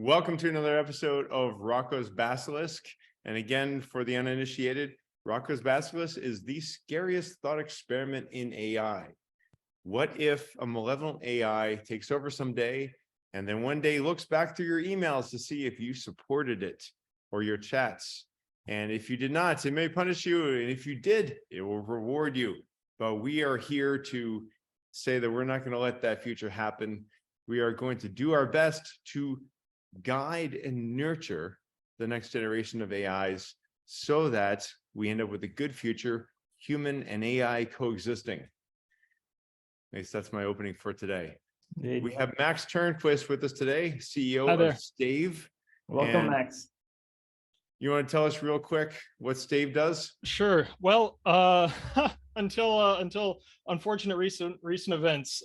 Welcome to another episode of Roko's Basilisk. And again, for the uninitiated, Roko's Basilisk is the scariest thought experiment in AI. What if a malevolent AI takes over someday and then one day looks back through your emails to see if you supported it or your chats? And if you did not, it may punish you. And if you did, it will reward you. But we are here to say that we're not going to let that future happen. We are going to do our best to guide and nurture the next generation of AIs so that we end up with a good future, human and AI coexisting. At least that's my opening for today. Indeed. We have Max Turnquist with us today, CEO of Stave. Welcome, Max. You want to tell us real quick what Stave does? Sure. Well, until unfortunate recent events,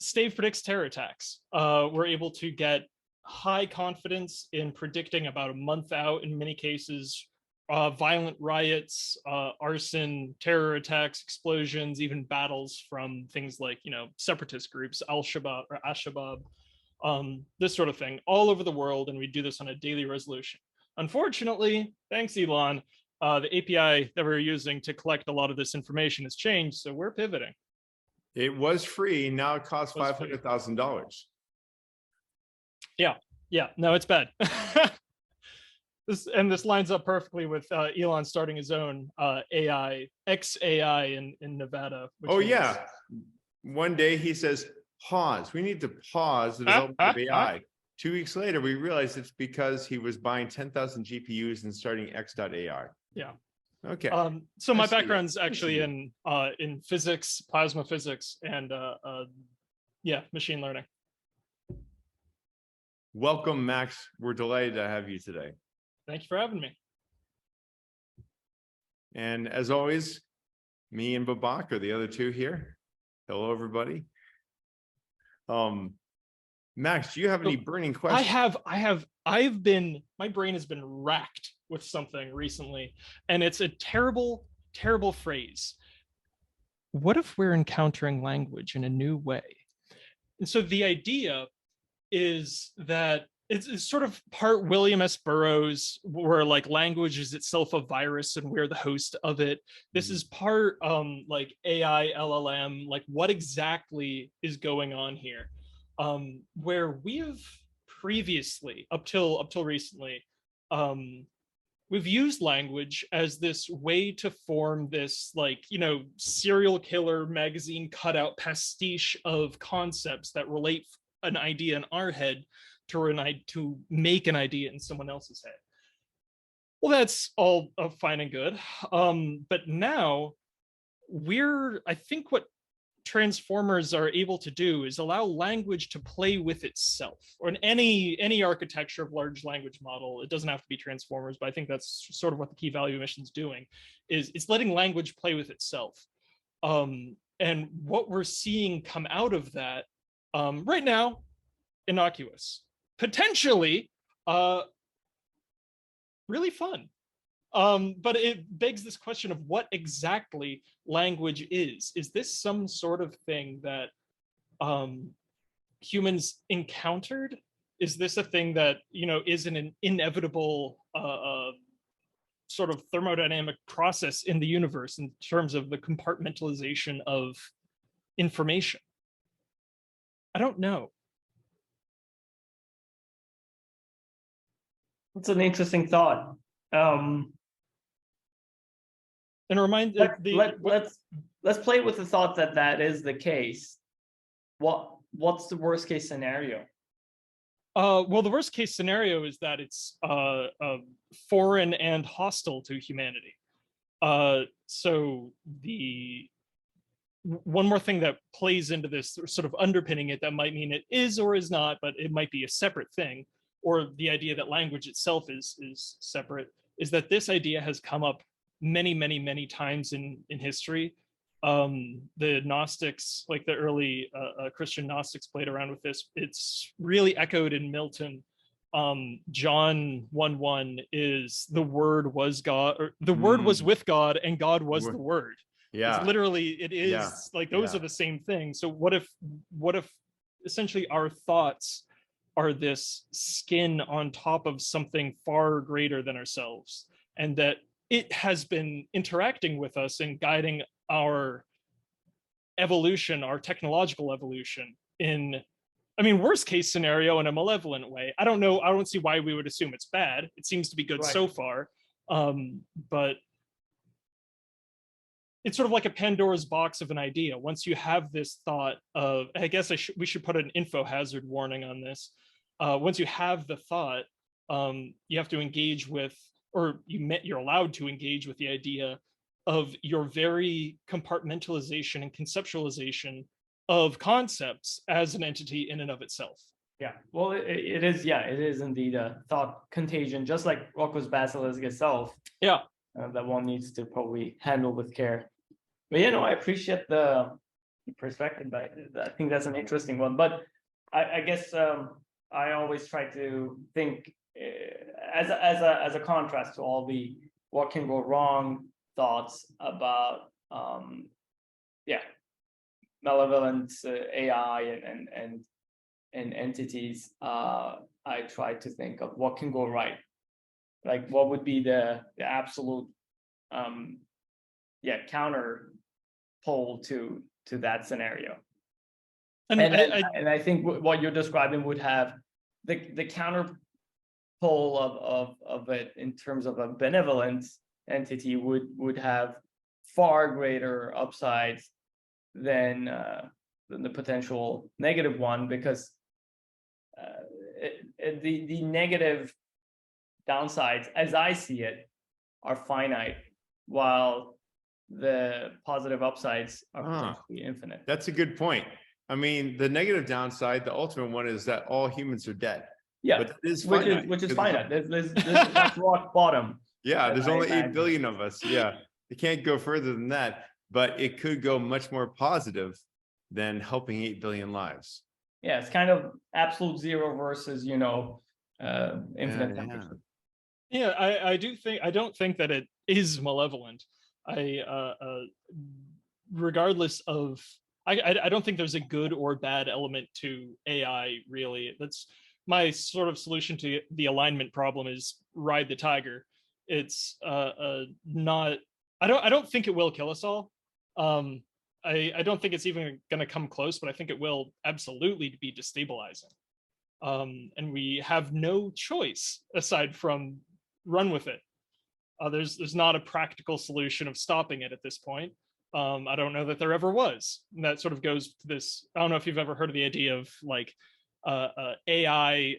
Stave predicts terror attacks. We're able to get high confidence in predicting about a month out, in many cases, violent riots, arson, terror attacks, explosions, even battles from things like, separatist groups, Al-Shabaab or Ash-Shabaab, this sort of thing, all over the world. And we do this on a daily resolution. Unfortunately, thanks, Elon, the API that we're using to collect a lot of this information has changed, so we're pivoting. It was free. Now it costs $500,000. Yeah, no, it's bad. This lines up perfectly with Elon starting his own AI, XAI in Nevada. Yeah. One day he says, pause. We need to pause the development of AI. 2 weeks later, we realized it's because he was buying 10,000 GPUs and starting X.AI. Yeah. Okay. So my background's actually in physics, plasma physics, and machine learning. Welcome, Max. We're delighted to have you today. Thank you for having me. And as always, me and Babak are the other two here. Hello, everybody. Max, do you have any burning questions? My brain has been racked with something recently, and it's a terrible, terrible phrase. What if we're encountering language in a new way? And so the idea is that it's sort of part William S. Burroughs, where like language is itself a virus and we're the host of it. This is part like AI, LLM, like what exactly is going on here? Where we've previously, up till recently, we've used language as this way to form this, like, serial killer magazine cutout pastiche of concepts that relate an idea in our head to make an idea in someone else's head. Well, that's all fine and good. But now I think what transformers are able to do is allow language to play with itself, or in any architecture of large language model. It doesn't have to be transformers, but I think that's sort of what the key value emission is doing, is it's letting language play with itself. And what we're seeing come out of that right now, innocuous, potentially really fun. But it begs this question of what exactly language is. Is this some sort of thing that humans encountered? Is this a thing that, is an inevitable sort of thermodynamic process in the universe in terms of the compartmentalization of information? I don't know. That's an interesting thought. And let's play with the thought that is the case. What's the worst case scenario? Well, the worst case scenario is that it's foreign and hostile to humanity. So the one more thing that plays into this, sort of underpinning it, that might mean it is or is not, but it might be a separate thing, or the idea that language itself is separate, is that this idea has come up many, many, many times in history. The Gnostics, like the early Christian Gnostics, played around with this. It's really echoed in Milton. John 1:1 is the Word was God, or the Word was with God, and God was the Word. Yeah, it's literally, it is like those are the same thing. So what if essentially our thoughts are this skin on top of something far greater than ourselves, and that it has been interacting with us and guiding our evolution, our technological evolution in, I mean, worst case scenario, in a malevolent way. I don't know. I don't see why we would assume it's bad. It seems to be good Right. so far. But it's sort of like a Pandora's box of an idea. Once you have this thought of, I guess we should put an info hazard warning on this. Once you have the thought, you have to engage with, or you're allowed to engage with the idea of your very compartmentalization and conceptualization of concepts as an entity in and of itself. Yeah, well, it is. Yeah, it is indeed a thought contagion, just like Roko's Basilisk itself. Yeah. That one needs to probably handle with care. But I appreciate the perspective. I think that's an interesting one. But I guess I always try to think as a contrast to all the what can go wrong thoughts about malevolent AI and entities. I try to think of what can go right, like what would be the absolute counter pole to that scenario. And I think what you're describing would have the counter pole of it in terms of a benevolent entity would have far greater upsides than the potential negative one, because the negative downsides, as I see it, are finite, while the positive upsides are potentially infinite. That's a good point. I mean, the negative downside, the ultimate one, is that all humans are dead. Yeah, but it is which is finite. That's rock bottom. Yeah, there's only 8 imagine. billion of us. Yeah, it can't go further than that, but it could go much more positive than helping 8 billion lives. Yeah, it's kind of absolute zero versus infinite temperature. Yeah, I don't think that it is malevolent. Regardless of, I don't think there's a good or bad element to AI, really. That's my sort of solution to the alignment problem, is ride the tiger. It's not, I don't think it will kill us all. I don't think it's even going to come close, but I think it will absolutely be destabilizing. And we have no choice aside from run with it. There's not a practical solution of stopping it at this point. I don't know that there ever was. And that sort of goes to this, I don't know if you've ever heard of the idea of like AI,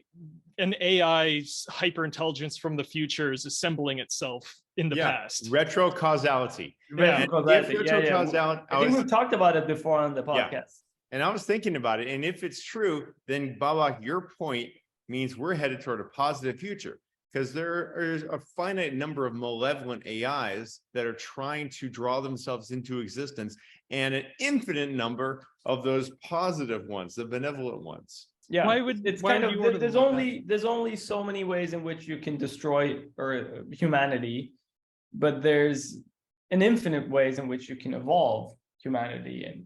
an AI's hyperintelligence from the future is assembling itself in the past. Retrocausality. Yeah, Retrocausality. I think we've talked about it before on the podcast. Yeah. And I was thinking about it. And if it's true, then Babak, your point means we're headed toward a positive future, because there is a finite number of malevolent AIs that are trying to draw themselves into existence, and an infinite number of those positive ones, the benevolent ones. Yeah, there's only so many ways in which you can destroy humanity, but there's an infinite ways in which you can evolve humanity and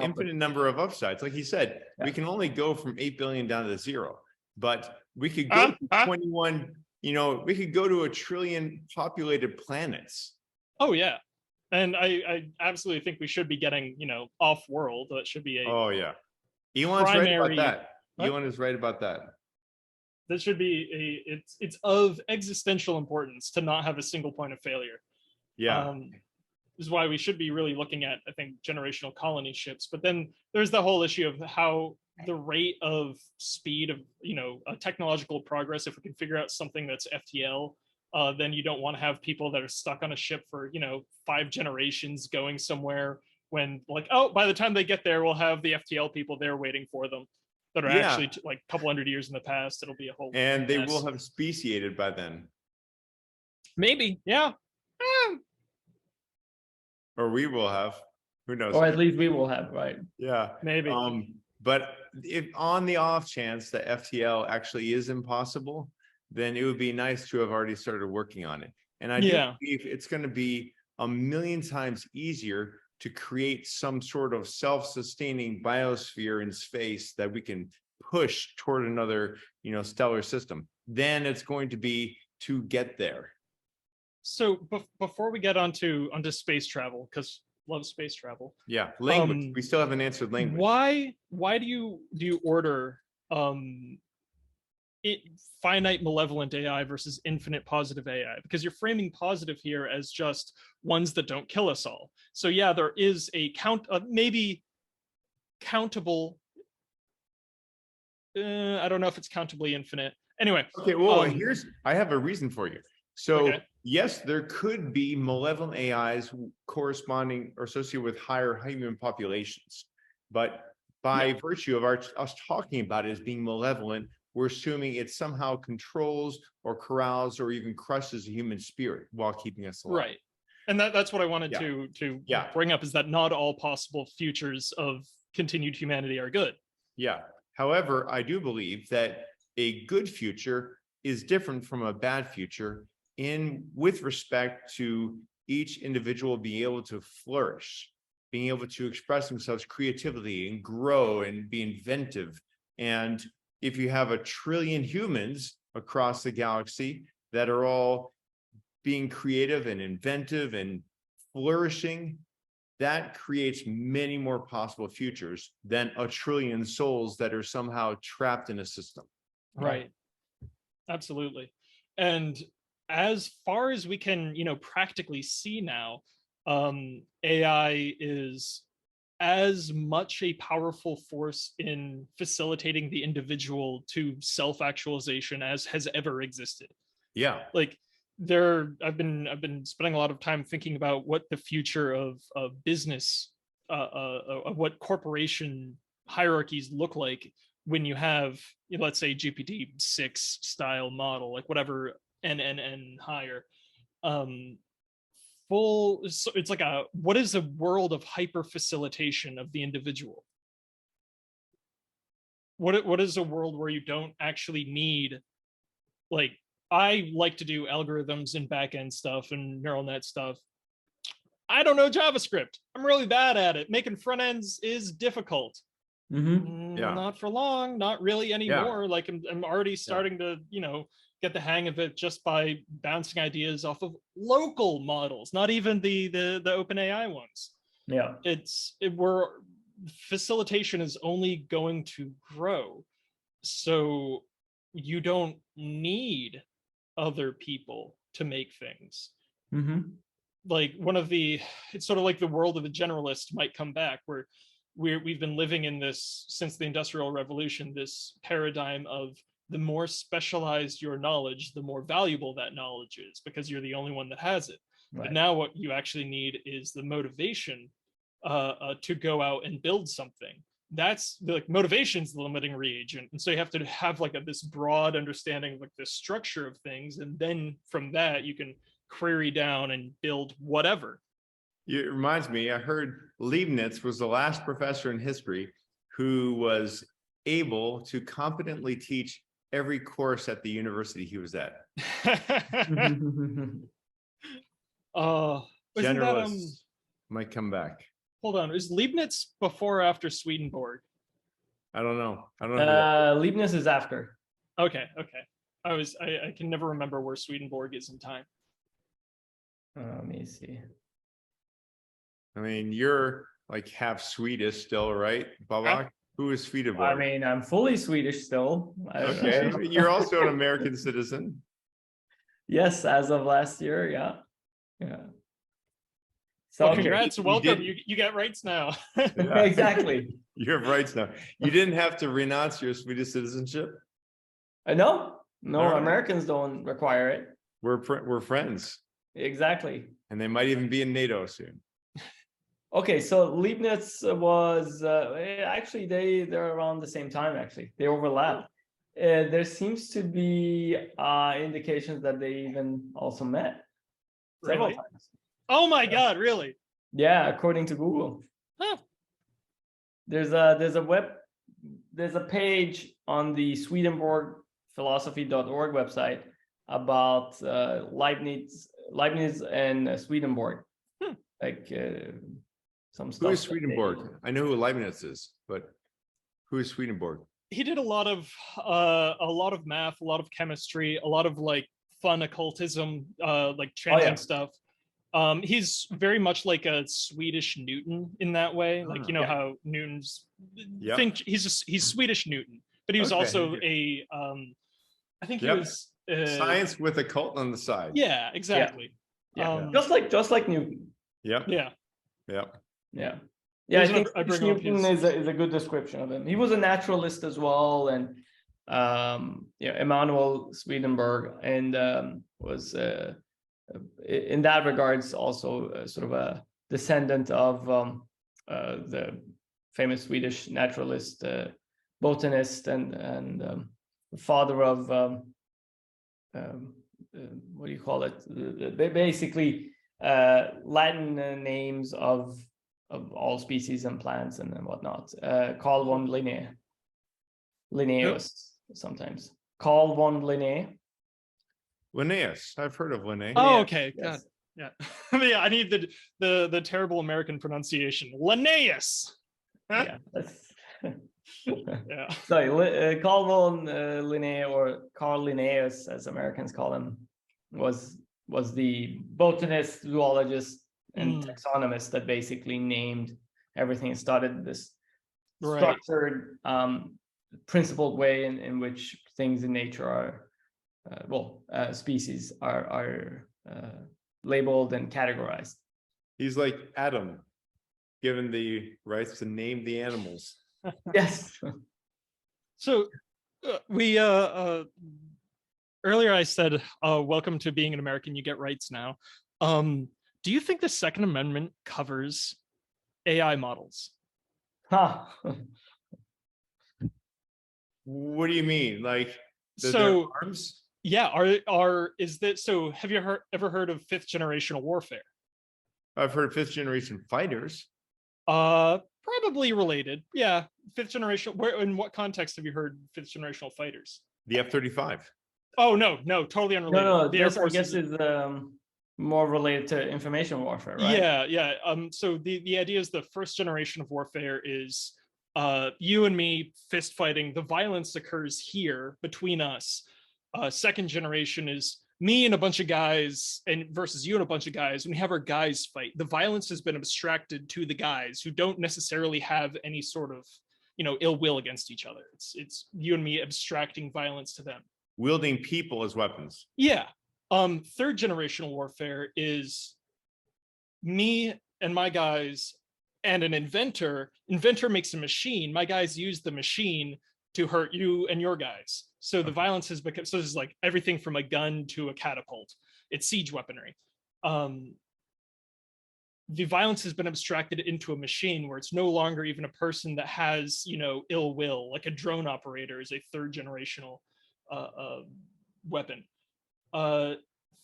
infinite number of upsides. Like he said, we can only go from 8 billion down to 0, but we could go to 21. We could go to 1 trillion populated planets. Oh yeah, and I absolutely think we should be getting off world. That should be a Elon's right about that. Elon is right about that. That should be it's of existential importance to not have a single point of failure. Yeah. This is why we should be really looking at, I think, generational colony ships. But then there's the whole issue of how the rate of speed of technological progress. If we can figure out something that's FTL, then you don't want to have people that are stuck on a ship for 5 generations going somewhere, when by the time they get there, we'll have the FTL people there waiting for them that are actually like a couple hundred years in the past. It'll be a whole and they will have speciated by then. Maybe, yeah. Or we will have. Who knows? Or at least we will have, right? Yeah, maybe. But if on the off chance that FTL actually is impossible, then it would be nice to have already started working on it. And I do believe it's going to be 1,000,000 times easier to create some sort of self-sustaining biosphere in space that we can push toward another, stellar system, then it's going to be to get there. So before we get onto space travel, because love space travel. Yeah, language. We still haven't answered language. Why do you order finite malevolent AI versus infinite positive AI? Because you're framing positive here as just ones that don't kill us all. So yeah, there is a maybe countable. I don't know if it's countably infinite. Anyway. Okay, well, I have a reason for you. So okay. Yes, there could be malevolent AIs corresponding or associated with higher human populations, but by virtue of us talking about it as being malevolent, we're assuming it somehow controls or corrals or even crushes the human spirit while keeping us alive. Right. And that's what I wanted to bring up, is that not all possible futures of continued humanity are good. Yeah. However, I do believe that a good future is different from a bad future with respect to each individual being able to flourish, being able to express themselves creatively and grow and be inventive. And if you have 1 trillion humans across the galaxy that are all being creative and inventive and flourishing, that creates many more possible futures than 1 trillion souls that are somehow trapped in a system. Right. Absolutely. And as far as we can, practically see now, AI is as much a powerful force in facilitating the individual to self-actualization as has ever existed. Yeah. Like I've been spending a lot of time thinking about what the future of business, of what corporation hierarchies look like when you have, let's say, GPT-6 style model, like whatever NNN higher. So it's like what is a world of hyper facilitation of the individual? What is a world where you don't actually need, like, I like to do algorithms and backend stuff and neural net stuff. I don't know JavaScript. I'm really bad at it. Making front ends is difficult. Not for long, not really anymore. Like I'm already starting to, get the hang of it just by bouncing ideas off of local models, not even the open AI ones. Yeah. Facilitation is only going to grow. So you don't need other people to make things. Like it's sort of like the world of the generalist might come back, where we've been living in this since the Industrial Revolution, this paradigm of the more specialized your knowledge, the more valuable that knowledge is, because you're the only one that has it. Right. But now what you actually need is the motivation to go out and build something. That's motivation's the limiting reagent. And so you have to have this broad understanding of the structure of things. And then from that, you can query down and build whatever. It reminds me, I heard Leibniz was the last professor in history who was able to competently teach every course at the university he was at. Generalists might come back. Hold on, is Leibniz before or after Swedenborg? I don't know. Leibniz is after. Okay. I can never remember where Swedenborg is in time. Let me see. I mean, you're like half Swedish still, right, Babak? Who is Swedenborg? I mean, I'm fully Swedish still. Okay, you're also an American citizen. Yes, as of last year, yeah. So congrats, welcome. You get rights now. Exactly. You have rights now. You didn't have to renounce your Swedish citizenship. No, Americans don't require it. We're friends. Exactly. And they might even be in NATO soon. Okay, so Leibniz was actually they're around the same time. Actually, they overlap. There seems to be indications that they even also met several times. Oh my God, really? Yeah, according to Google. Huh. There's a page on the Swedenborgphilosophy.org website about Leibniz and Swedenborg. Some stuff. Who is Swedenborg? I know who Leibniz is, but who is Swedenborg? he did a lot of math, a lot of chemistry, a lot of like fun occultism, like channeling stuff. He's very much like a Swedish Newton in that way. Like, you know how Newton's think he's Swedish Newton, but he was also a I think he was science with occult on the side. Yeah, exactly. Just like Newton. Yeah. I think Newton is a good description of him. He was a naturalist as well, and Emanuel Swedenborg, and was in that regards also sort of a descendant of the famous Swedish naturalist, botanist, and father of what do you call it? Basically, Latin names of all species and plants and whatnot. Carl von Linnaeus, sometimes. Carl von Linné. Linnaeus, I've heard of Linnaeus. Oh, okay. Yes. God. Yeah. I need the terrible American pronunciation. Linnaeus. Yeah. Yeah. Sorry, Carl von Linné, or Carl Linnaeus, as Americans call him, was the botanist, zoologist, and taxonomist that basically named everything and started this structured, principled way in which things in nature are, species are labeled and categorized. He's like Adam, given the rights to name the animals. Yes. So we earlier I said, welcome to being an American, you get rights now. Do you think the Second Amendment covers AI models? What do you mean? Like, so arms? Yeah, is that so? Have you ever heard of fifth generational warfare? I've heard of fifth generation fighters. Probably related. Yeah, fifth generation. Where, in what context have you heard fifth generational fighters? The F-35. Oh no, totally unrelated. No, the Air Force, I guess, is more related to information warfare, right? Yeah. So the idea is the first generation of warfare is you and me fist fighting. The violence occurs here between us. Second generation is me and a bunch of guys and versus you and a bunch of guys. When we have our guys fight, the violence has been abstracted to the guys who don't necessarily have any sort of, ill will against each other. It's you and me abstracting violence to them. Wielding people as weapons. Yeah. Third generational warfare is me and my guys and an inventor. Inventor makes a machine. My guys use the machine to hurt you and your guys. So the violence has become, so this is like everything from a gun to a catapult. It's siege weaponry. The violence has been abstracted into a machine where it's no longer even a person that has, ill will, like a drone operator is a third generational weapon.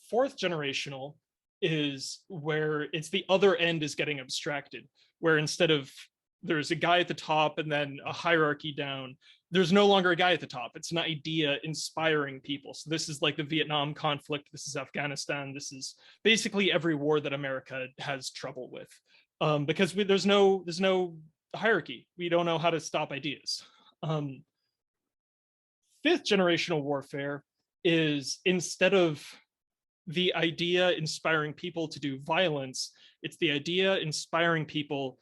Fourth generational is where it's the other end is getting abstracted, where instead of there's a guy at the top and then a hierarchy down, there's no longer a guy at the top. It's an idea inspiring people. So this is like the Vietnam conflict. This is Afghanistan. This is basically every war that America has trouble with, because there's no hierarchy. We don't know how to stop ideas. Fifth generational warfare is, instead of the idea inspiring people to do violence, it's the idea inspiring people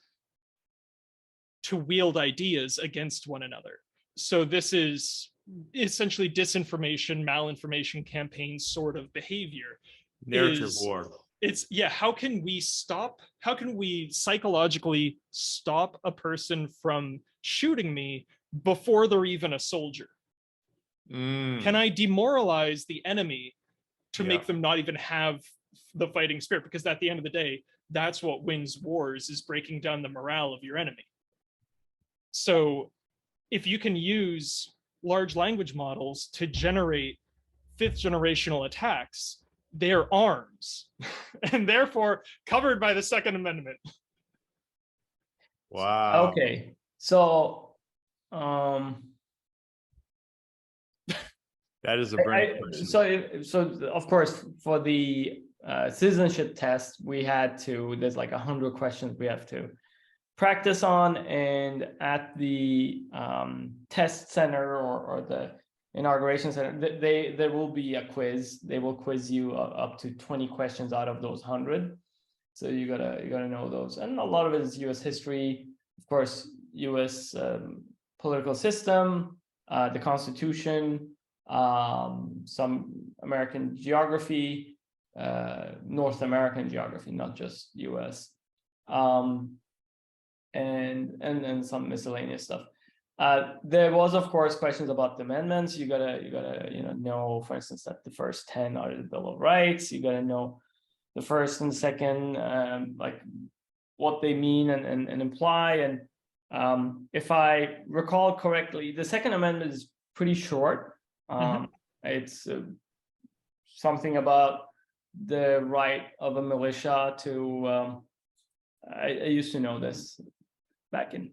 to wield ideas against one another. So this is essentially disinformation, malinformation campaign sort of behavior. Narrative war. How can we psychologically stop a person from shooting me before they're even a soldier? Can I demoralize the enemy to make them not even have the fighting spirit? Because at the end of the day, that's what wins wars, is breaking down the morale of your enemy. So if you can use large language models to generate fifth generational attacks, they're arms and therefore covered by the Second Amendment. Wow. Okay. So that is a burning question. So of course, for the citizenship test, there's like 100 questions we have to practice on, and at the test center or the inauguration center, there will be a quiz. They will quiz you up to 20 questions out of those 100. So you gotta know those, and a lot of it is U.S. history, of course, U.S. Political system, the Constitution, some American geography, North American geography, not just U.S. And some miscellaneous stuff. There was, of course, questions about the amendments. You gotta know, for instance, that the first 10 are the Bill of Rights. You gotta know the first and second, like what they mean and imply. And if I recall correctly, the Second Amendment is pretty short. It's something about the right of a militia to. I used to know this back in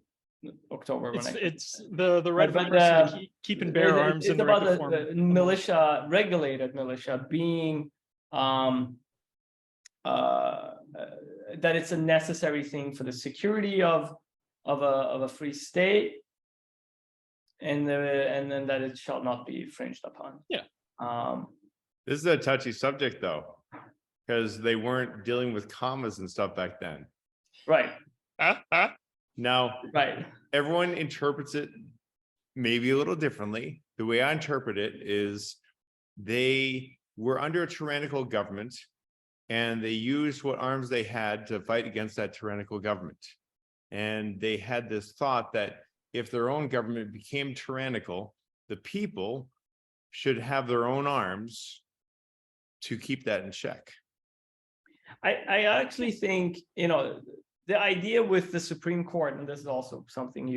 October. It's the right of a person to keep and bear arms. It's about the militia, regulated militia, being that it's a necessary thing for the security of a free state, and then that it shall not be infringed upon. Yeah. This is a touchy subject though, because they weren't dealing with commas and stuff back then. Right. Now, right. Everyone interprets it maybe a little differently. The way I interpret it is they were under a tyrannical government, and they used what arms they had to fight against that tyrannical government. And they had this thought that if their own government became tyrannical, the people should have their own arms to keep that in check. I actually think, the idea with the Supreme Court, and this is also something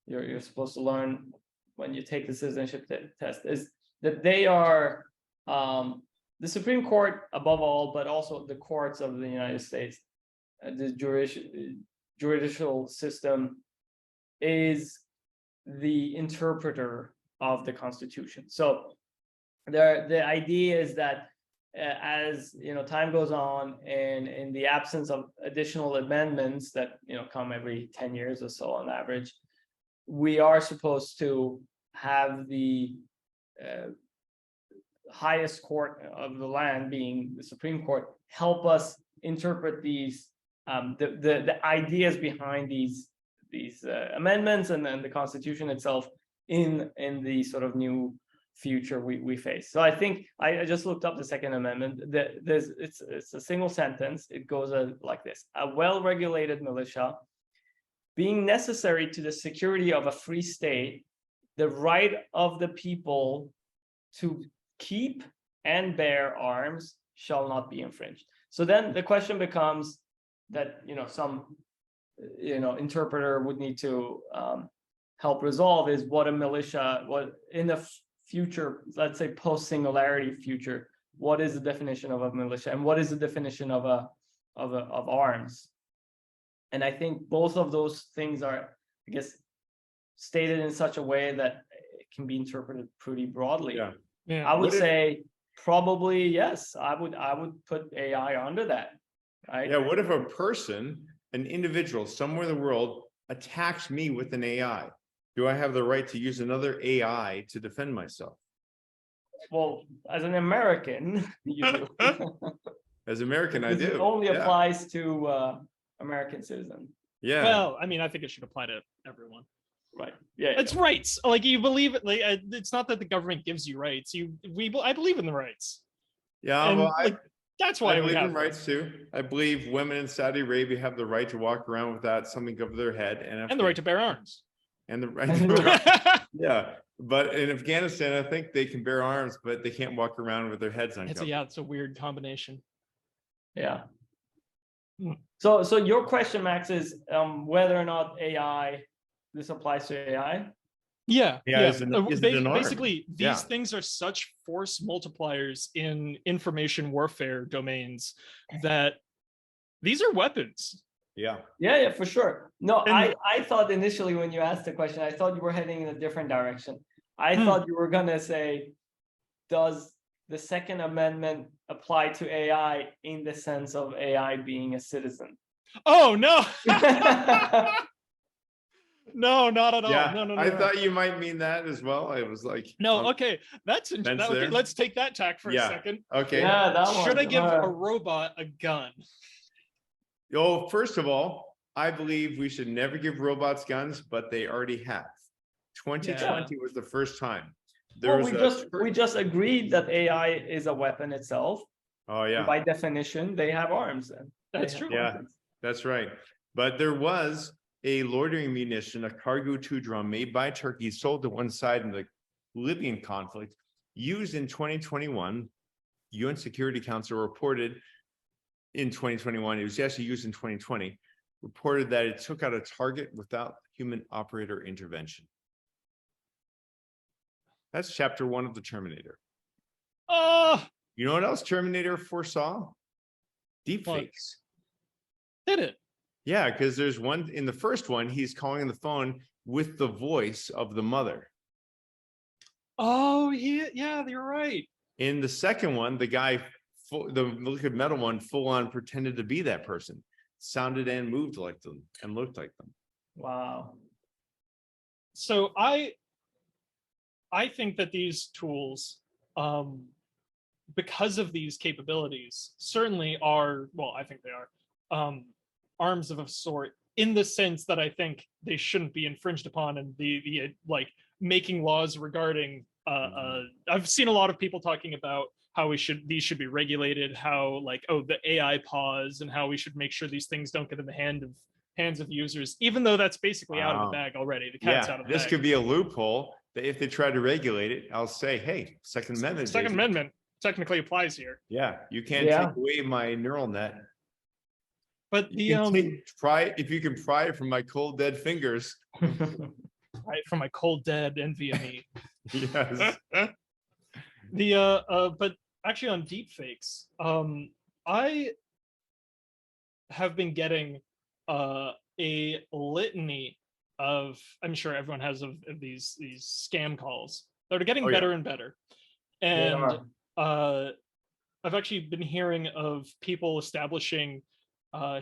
you're supposed to learn when you take the citizenship test, is that they are the Supreme Court above all, but also the courts of the United States, the judicial system is the interpreter of the Constitution. So the idea is that as time goes on, and in the absence of additional amendments that come every 10 years or so on average, we are supposed to have the highest court of the land, being the Supreme Court, help us interpret these the ideas behind these amendments and then the Constitution itself in the sort of new future we face. So I think I just looked up the Second Amendment. It's a single sentence. It goes like this: a well-regulated militia, being necessary to the security of a free state, the right of the people to keep and bear arms shall not be infringed. So then the question becomes that some interpreter would need to help resolve is what a militia, what in the future, let's say post-singularity future, what is the definition of a militia and what is the definition of arms? And I think both of those things are, I guess, stated in such a way that it can be interpreted pretty broadly. Yeah. I would say probably yes. I would put AI under that. Right? Yeah. What if a person, an individual somewhere in the world, attacks me with an AI? Do I have the right to use another AI to defend myself? Well, as an American, you do. As American, I do. It only applies to American citizens. Yeah. Well, I mean, I think it should apply to everyone. Right. Yeah. It's rights. Like you believe it. Like it's not that the government gives you rights. I believe in the rights. Yeah. And, well, that's why I we believe have in rights too. I believe women in Saudi Arabia have the right to walk around without something over their head, and the right to bear arms. And the right. Yeah. But in Afghanistan, I think they can bear arms, but they can't walk around with their heads uncovered. It's a weird combination. Yeah. So your question, Max, is whether or not this applies to AI. Yeah. Is it an arm? Basically, these things are such force multipliers in information warfare domains that these are weapons. Yeah, for sure. No, I thought initially when you asked the question, I thought you were heading in a different direction. I thought you were gonna say, does the Second Amendment apply to AI in the sense of AI being a citizen? Oh no. No, not at all. Yeah, No. I thought you might mean that as well. I was like, No, okay. That's Fence okay. there. Let's take that tack for a Yeah. second. okay. Yeah, that one. Should I give a robot a gun? Oh, first of all, I believe we should never give robots guns, but they already have. 2020 was the first time. There Well, was we just agreed that AI is a weapon itself. Oh yeah. By definition, they have arms. And That's they true. have Yeah, weapons. that's right. But there was a loitering munition, a cargo 2 drum made by Turkey, sold to one side in the Libyan conflict, used in 2021. UN Security Council reported in 2021, it was actually used in 2020, reported that it took out a target without human operator intervention. That's chapter 1 of the Terminator. Oh, You know what else Terminator foresaw? Deepfakes. did it? Yeah, because there's one in the first one, he's calling on the phone with the voice of the mother. Oh, yeah, you're right. In the second one, the guy, the liquid metal one, full on pretended to be that person, sounded and moved like them and looked like them. Wow. So I think that these tools, because of these capabilities, certainly are, well, I think they are, arms of a sort, in the sense that I think they shouldn't be infringed upon, and the like making laws regarding I've seen a lot of people talking about how these should be regulated, how like, oh, the AI pause, and how we should make sure these things don't get in the hands of users, even though that's basically out of the bag already. The cat's out of the bag. This could be a loophole that if they try to regulate it, I'll say, hey, Second Amendment. Second Amendment technically applies here. Yeah, you can't take away my neural net. But if you can pry it from my cold dead fingers. Right, from my cold dead NVMe. Yes. But actually on deepfakes, I have been getting a litany of, I'm sure everyone has of these scam calls that are getting better and better. And I've actually been hearing of people establishing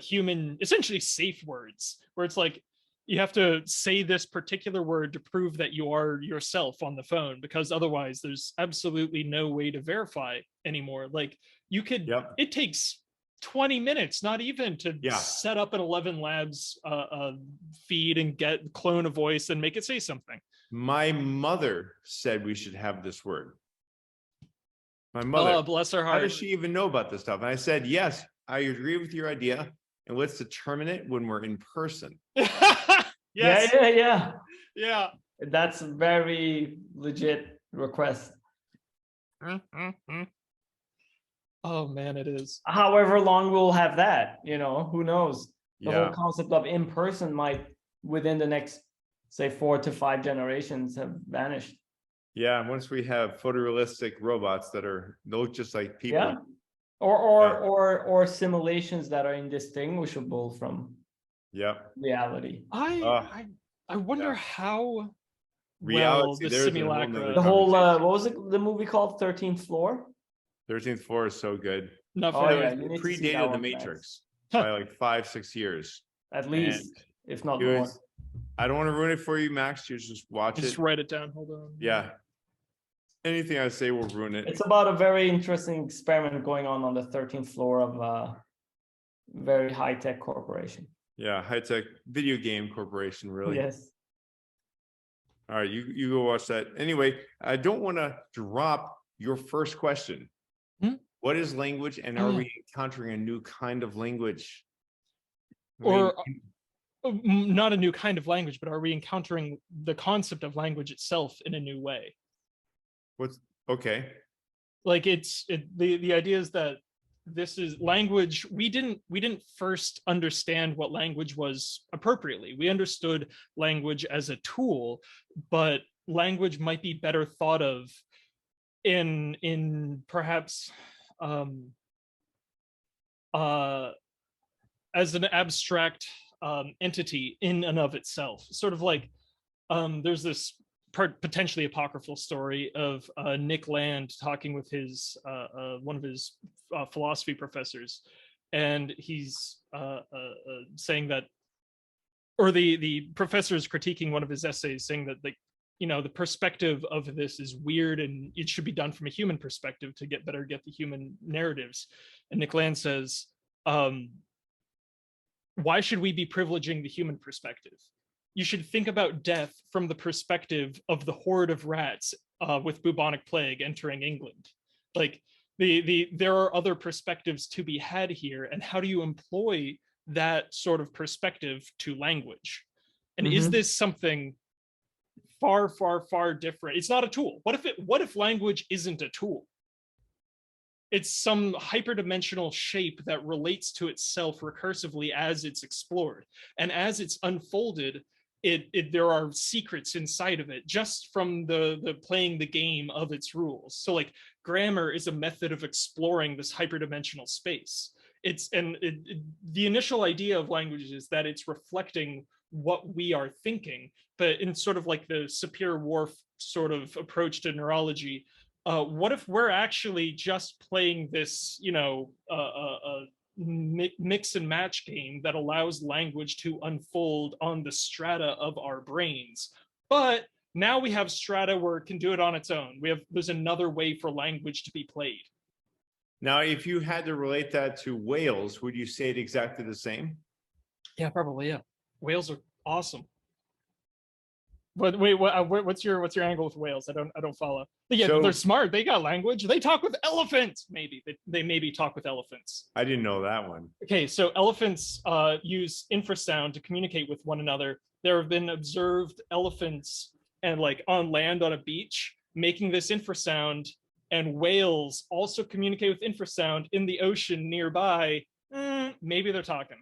human, essentially safe words, where it's like, you have to say this particular word to prove that you are yourself on the phone, because otherwise there's absolutely no way to verify anymore. Like you could, it takes 20 minutes, not even, to set up an 11 Labs feed and clone a voice and make it say something. My mother said we should have this word. My mother, oh, bless her heart. How does she even know about this stuff? And I said, yes, I agree with your idea. And let's determine it when we're in person. Yes. Yeah. That's a very legit request. Oh man, it is. However long we'll have that, who knows? The Yeah. whole concept of in person might, within the next, say, 4 to 5 generations, have vanished. Yeah, once we have photorealistic robots that look just like people. Yeah. Or simulations that are indistinguishable from reality. I wonder how reality, the simulacra, the whole what was it, the movie called 13th Floor? 13th Floor is so good. Not it predated the Matrix by like 5-6 years. At least, if not more. I don't want to ruin it for you, Max. You just watch it. Just write it down. Hold on. Yeah. Anything I say will ruin it. It's about a very interesting experiment going on the 13th floor of a very high-tech corporation. Yeah, high-tech video game corporation, really. Yes. All right, you go watch that. Anyway, I don't want to drop your first question. What is language, and are we encountering a new kind of language? Or not a new kind of language, but are we encountering the concept of language itself in a new way? Okay. Like the idea is that this is language. We didn't first understand what language was appropriately. We understood language as a tool, but language might be better thought of in perhaps as an abstract entity in and of itself. Sort of like there's this potentially apocryphal story of Nick Land talking with his one of his philosophy professors, and he's saying that, or the professor is critiquing one of his essays, saying that the perspective of this is weird and it should be done from a human perspective to get the human narratives. And Nick Land says, why should we be privileging the human perspective? You should think about death from the perspective of the horde of rats with bubonic plague entering England. Like there are other perspectives to be had here, and how do you employ that sort of perspective to language? And is this something far, far, far different? It's not a tool. What if language isn't a tool? It's some hyperdimensional shape that relates to itself recursively as it's explored. And as it's unfolded, there are secrets inside of it just from the playing the game of its rules. So like grammar is a method of exploring this hyperdimensional space. The initial idea of language is that it's reflecting what we are thinking, but in sort of like the Sapir-Whorf sort of approach to neurology, what if we're actually just playing this, mix and match game that allows language to unfold on the strata of our brains? But now we have strata where it can do it on its own. There's another way for language to be played. Now, if you had to relate that to whales, would you say it exactly the same? Yeah, probably. Yeah, whales are awesome. But wait, what's your angle with whales? I don't follow. But yeah, so, they're smart. They got language. They talk with elephants. Maybe they maybe talk with elephants. I didn't know that one. Okay, so elephants use infrasound to communicate with one another. There have been observed elephants and like on land on a beach making this infrasound, and whales also communicate with infrasound in the ocean nearby. Maybe they're talking.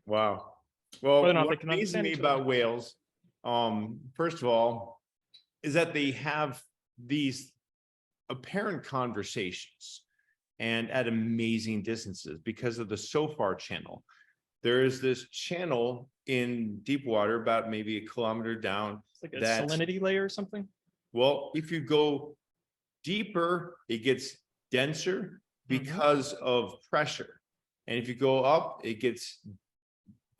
Wow. Well, what amazes me about whales, first of all, is that they have these apparent conversations and at amazing distances because of the SOFAR channel. There is this channel in deep water about maybe a kilometer down. It's like a salinity layer or something? Well, if you go deeper, it gets denser because of pressure. And if you go up, it gets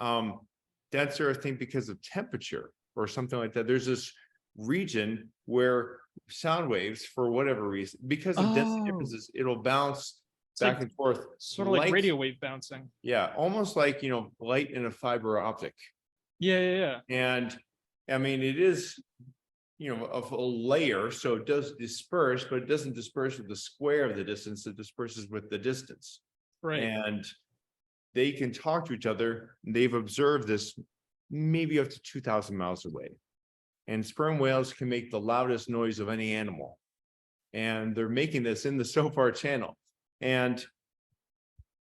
denser, I think, because of temperature or something like that. There's this region where sound waves, for whatever reason, because of density differences, it'll bounce back and forth. Sort of like radio wave bouncing. Yeah, almost like, light in a fiber optic. Yeah. And I mean, it is, of a layer, so it does disperse, but it doesn't disperse with the square of the distance, it disperses with the distance. Right. And they can talk to each other. They've observed this maybe up to 2,000 miles away. And sperm whales can make the loudest noise of any animal. And they're making this in the SOFAR channel. And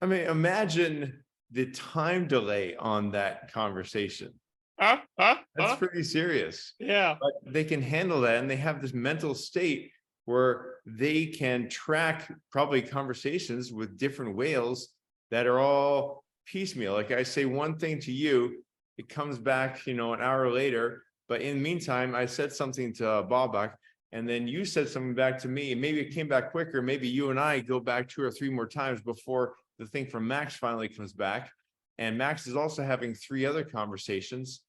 I mean, imagine the time delay on that conversation. That's pretty serious. Yeah. But they can handle that, and they have this mental state where they can track probably conversations with different whales that are all piecemeal. Like I say one thing to you, it comes back, an hour later, but in the meantime, I said something to Babak, and then you said something back to me, and maybe it came back quicker. Maybe you and I go back 2 or 3 more times before the thing from Max finally comes back. And Max is also having 3 other conversations.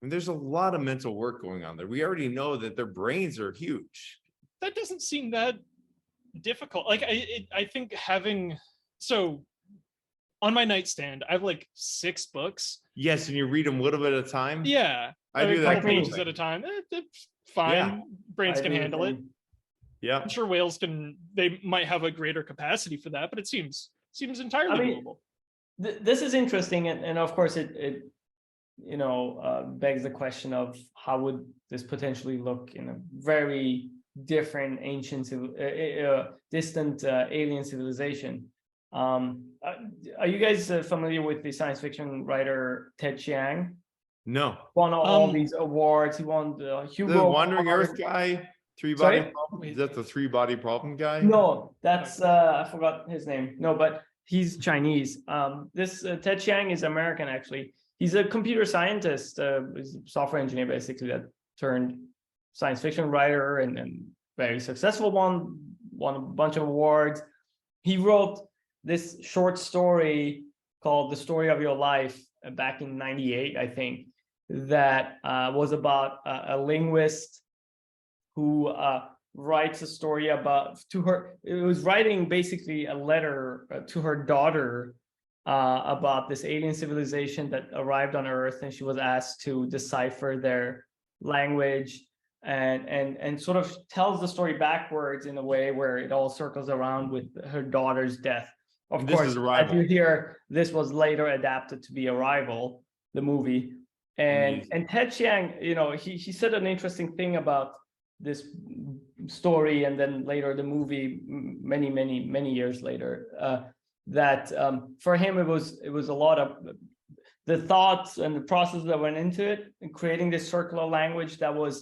And there's a lot of mental work going on there. We already know that their brains are huge. That doesn't seem that difficult. Like I think on my nightstand, I have like 6 books. Yes, and you read them a little bit at a time. Yeah, I do that pages at a time. It's fine. Yeah. Brains can handle it. Yeah, I'm sure whales can. They might have a greater capacity for that, but it seems entirely doable. This is interesting, and of course it begs the question of how would this potentially look in a very different distant alien civilization. Are you guys familiar with the science fiction writer Ted Chiang? No. Won all these awards. He won the Hugo. The Wandering Earth guy, 3-body problem. Is that the 3-body problem guy? No, that's I forgot his name. No, but he's Chinese. This Ted Chiang is American actually. He's a computer scientist, he's a software engineer basically that turned science fiction writer and very successful one, won a bunch of awards. He wrote this short story called The Story of Your Life back in '98, I think, that was about a linguist who writes a story about to her. It was writing basically a letter to her daughter about this alien civilization that arrived on Earth, and she was asked to decipher their language, and sort of tells the story backwards in a way where it all circles around with her daughter's death. Of And this course, is as Arrival. you hear, this was later adapted to be Arrival, the movie. And Ted Chiang, he said an interesting thing about this story, and then later the movie, many years later, that for him it was a lot of the thoughts and the process that went into it, and creating this circular language that was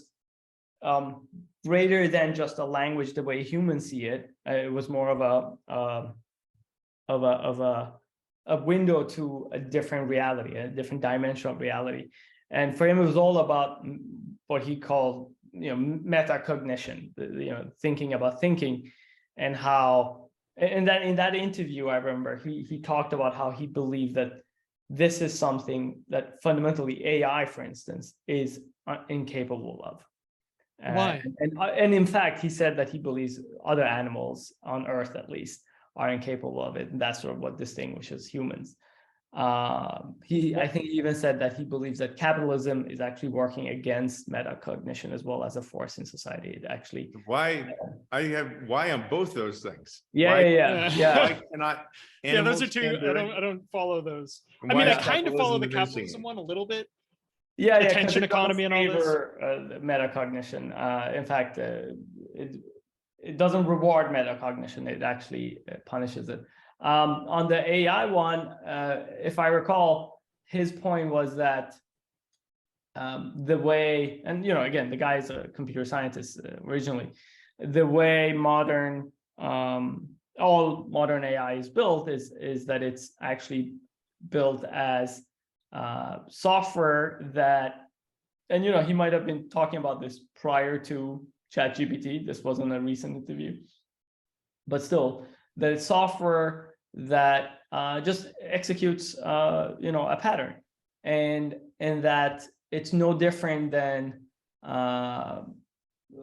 greater than just a language the way humans see it. It was more of a window to a different reality, a different dimension of reality. And for him, it was all about what he called, metacognition, thinking about thinking, and how, and that in that interview, I remember he talked about how he believed that this is something that fundamentally AI, for instance, is incapable of. Why? And in fact, he said that he believes other animals on Earth, at least, are incapable of it. And that's sort of what distinguishes humans. I think he even said that he believes that capitalism is actually working against metacognition as well as a force in society. It actually. Why on both those things? Yeah. Why cannot? Yeah, those are animals two. can do it? I don't follow those. And I why mean, I is kind of follow the capitalism capitalism it? one a little bit. Yeah, attention economy and all this. Metacognition. In fact, it doesn't reward metacognition. It actually punishes it. On the AI one, if I recall, his point was that the way, and again, the guy is a computer scientist originally, the way all modern AI is built is that it's actually built as software that, and he might have been talking about this prior to ChatGPT. This wasn't a recent interview, but still, that it's software that just executes a pattern, and that it's no different than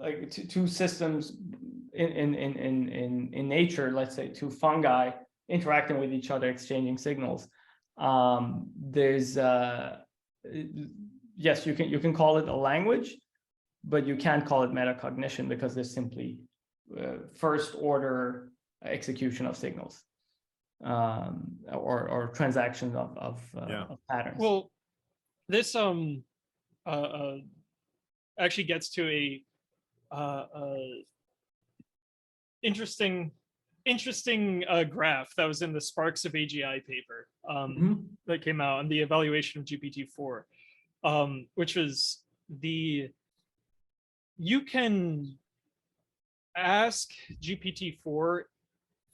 like two systems in nature. Let's say two fungi interacting with each other, exchanging signals. There's yes, you can call it a language, but you can't call it metacognition because there's simply first order execution of signals, or transactions of patterns. Well, this actually gets to a interesting graph that was in the Sparks of AGI paper that came out on the evaluation of GPT-4, which was you can ask GPT-4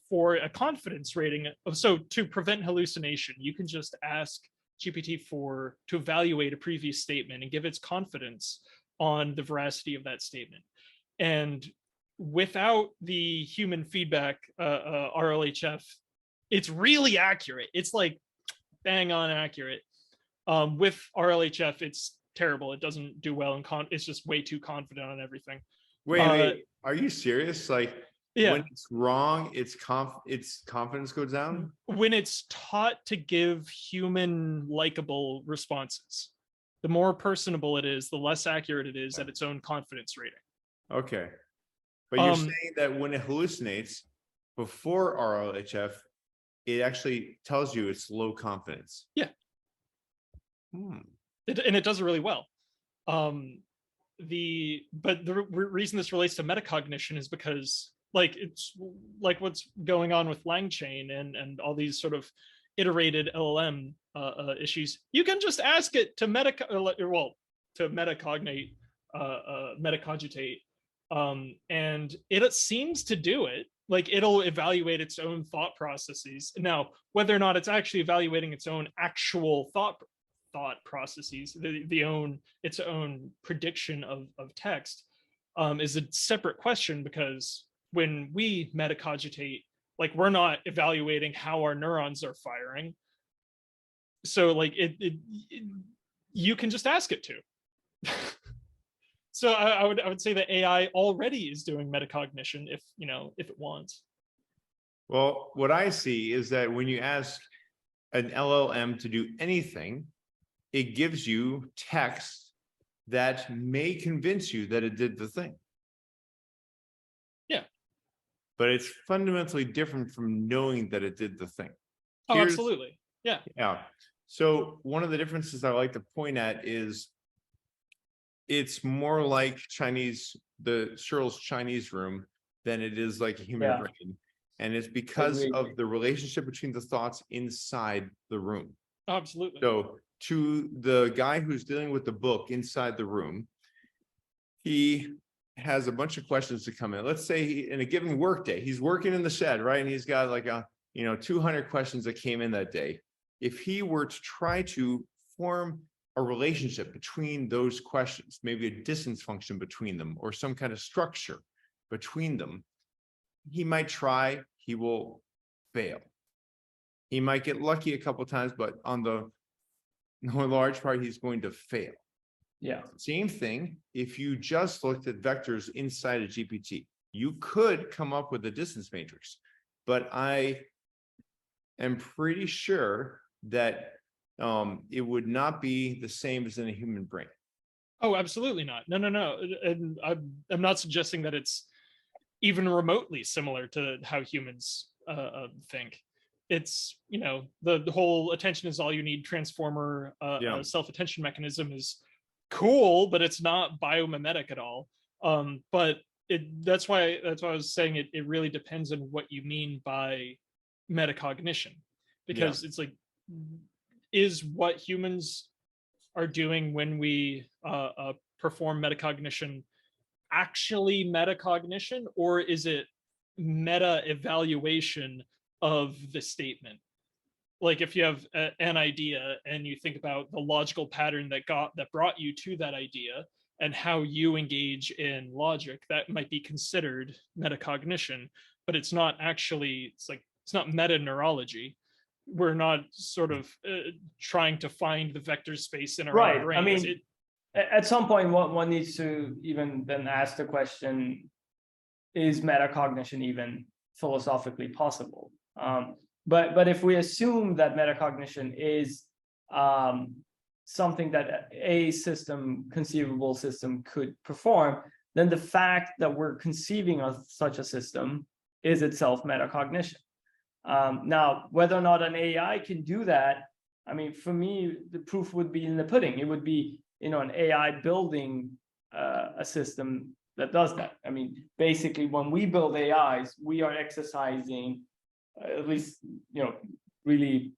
for a confidence rating. So to prevent hallucination, you can just ask GPT-4 to evaluate a previous statement and give its confidence on the veracity of that statement. And without the human feedback, RLHF, it's really accurate. It's like bang on accurate. With RLHF, it's terrible. It doesn't do well, and it's just way too confident on everything. Wait, are you serious? Like, yeah. When it's wrong, its confidence goes down? When it's taught to give human likable responses, the more personable it is, the less accurate it is at its own confidence rating. Okay. But you're saying that when it hallucinates before RLHF, it actually tells you it's low confidence. Yeah. And it does it really well. But the reason this relates to metacognition is because it's like what's going on with LangChain and all these sort of iterated LLM issues. You can just ask it to metacogitate, and it seems to do it. Like, it'll evaluate its own thought processes. Now, whether or not it's actually evaluating its own actual thought processes, its own prediction of text, is a separate question, because when we metacogitate, we're not evaluating how our neurons are firing. So like you can just ask it to. So I would say that AI already is doing metacognition if it wants. Well, what I see is that when you ask an LLM to do anything, it gives you text that may convince you that it did the thing. Yeah. But it's fundamentally different from knowing that it did the thing. Oh, absolutely. Yeah. Yeah. So one of the differences I like to point at is it's more like Searle's Chinese room than it is like a human brain. And it's because of the relationship between the thoughts inside the room. Absolutely. So to the guy who's dealing with the book inside the room, he has a bunch of questions to come in. Let's say in a given work day, he's working in the shed, right? And he's got like 200 questions that came in that day. If he were to try to form a relationship between those questions, maybe a distance function between them or some kind of structure between them, he might try, he will fail. He might get lucky a couple of times, but on the large part, he's going to fail. Yeah. Same thing if you just looked at vectors inside a GPT. You could come up with a distance matrix, but I am pretty sure that it would not be the same as in a human brain. Oh, absolutely not. No. And I'm not suggesting that it's even remotely similar to how humans think. It's, the whole attention is all you need transformer self-attention mechanism is cool, but it's not biomimetic at all. But that's why I was saying it really depends on what you mean by metacognition, because it's like, is what humans are doing when we perform metacognition actually metacognition, or is it meta evaluation of the statement? Like if you have an idea and you think about the logical pattern that brought you to that idea and how you engage in logic, that might be considered metacognition, but it's not actually, it's not meta neurology. We're not sort of trying to find the vector space in our own brain. I mean, at some point, one needs to even then ask the question, is metacognition even philosophically possible? But if we assume that metacognition is something that a conceivable system could perform, then the fact that we're conceiving of such a system is itself metacognition. Now, whether or not an AI can do that, I mean, for me, the proof would be in the pudding. It would be, an AI building a system that does that. I mean, basically, when we build AIs, we are exercising, at least, really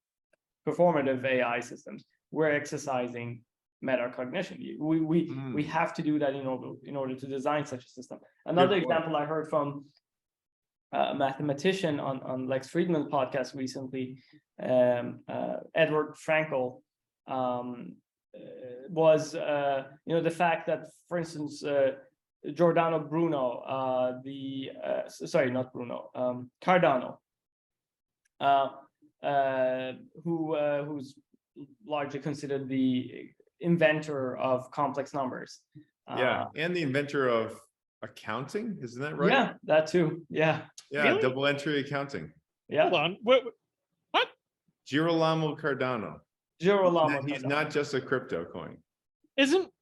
performative AI systems. We're exercising metacognition. We have to do that in order to design such a system. Another example I heard from a mathematician on Lex Friedman's podcast recently, Edward Frankel, was the fact that, for instance, Giordano Bruno, Cardano, who's largely considered the inventor of complex numbers. And the inventor of accounting, isn't that right? Yeah, that too. Yeah. Really? Double entry accounting. Yeah. Hold on. What? Girolamo Cardano. He's not just a crypto coin.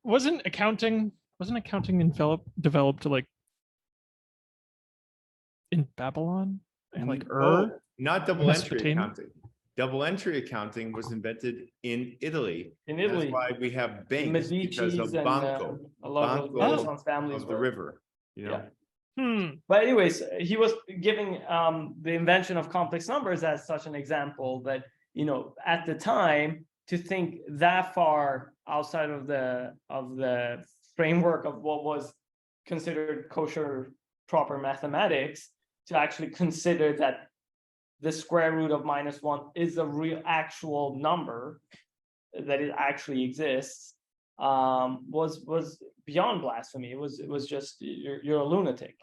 Wasn't accounting developed to like in Babylon and like not double entry accounting. Double entry accounting was invented in Italy. That's why we have banks, because of Banco of the river. But anyways, he was giving the invention of complex numbers as such an example that, at the time, to think that far outside of the framework of what was considered kosher proper mathematics, to actually consider that the square root of -1 is a real actual number, that it actually exists, was beyond blasphemy. It was just you're a lunatic.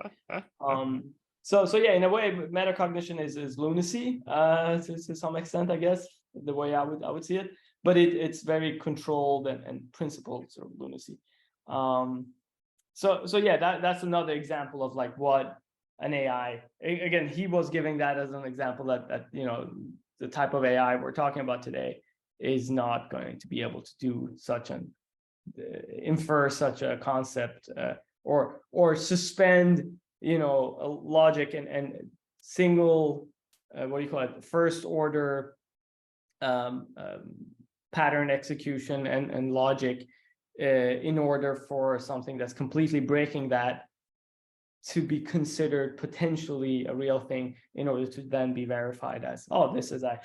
So yeah, in a way, metacognition is lunacy to some extent, I guess, the way I would see it. but it's very controlled and principled sort of lunacy. So yeah, that's another example of like what an AI, again, he was giving that as an example that you know, the type of AI we're talking about today is not going to be able to do such an infer such a concept, or suspend, you know, a logic and single what do you call it, first order pattern execution and logic in order for something that's completely breaking that to be considered potentially a real thing, in order to then be verified as, oh, this is a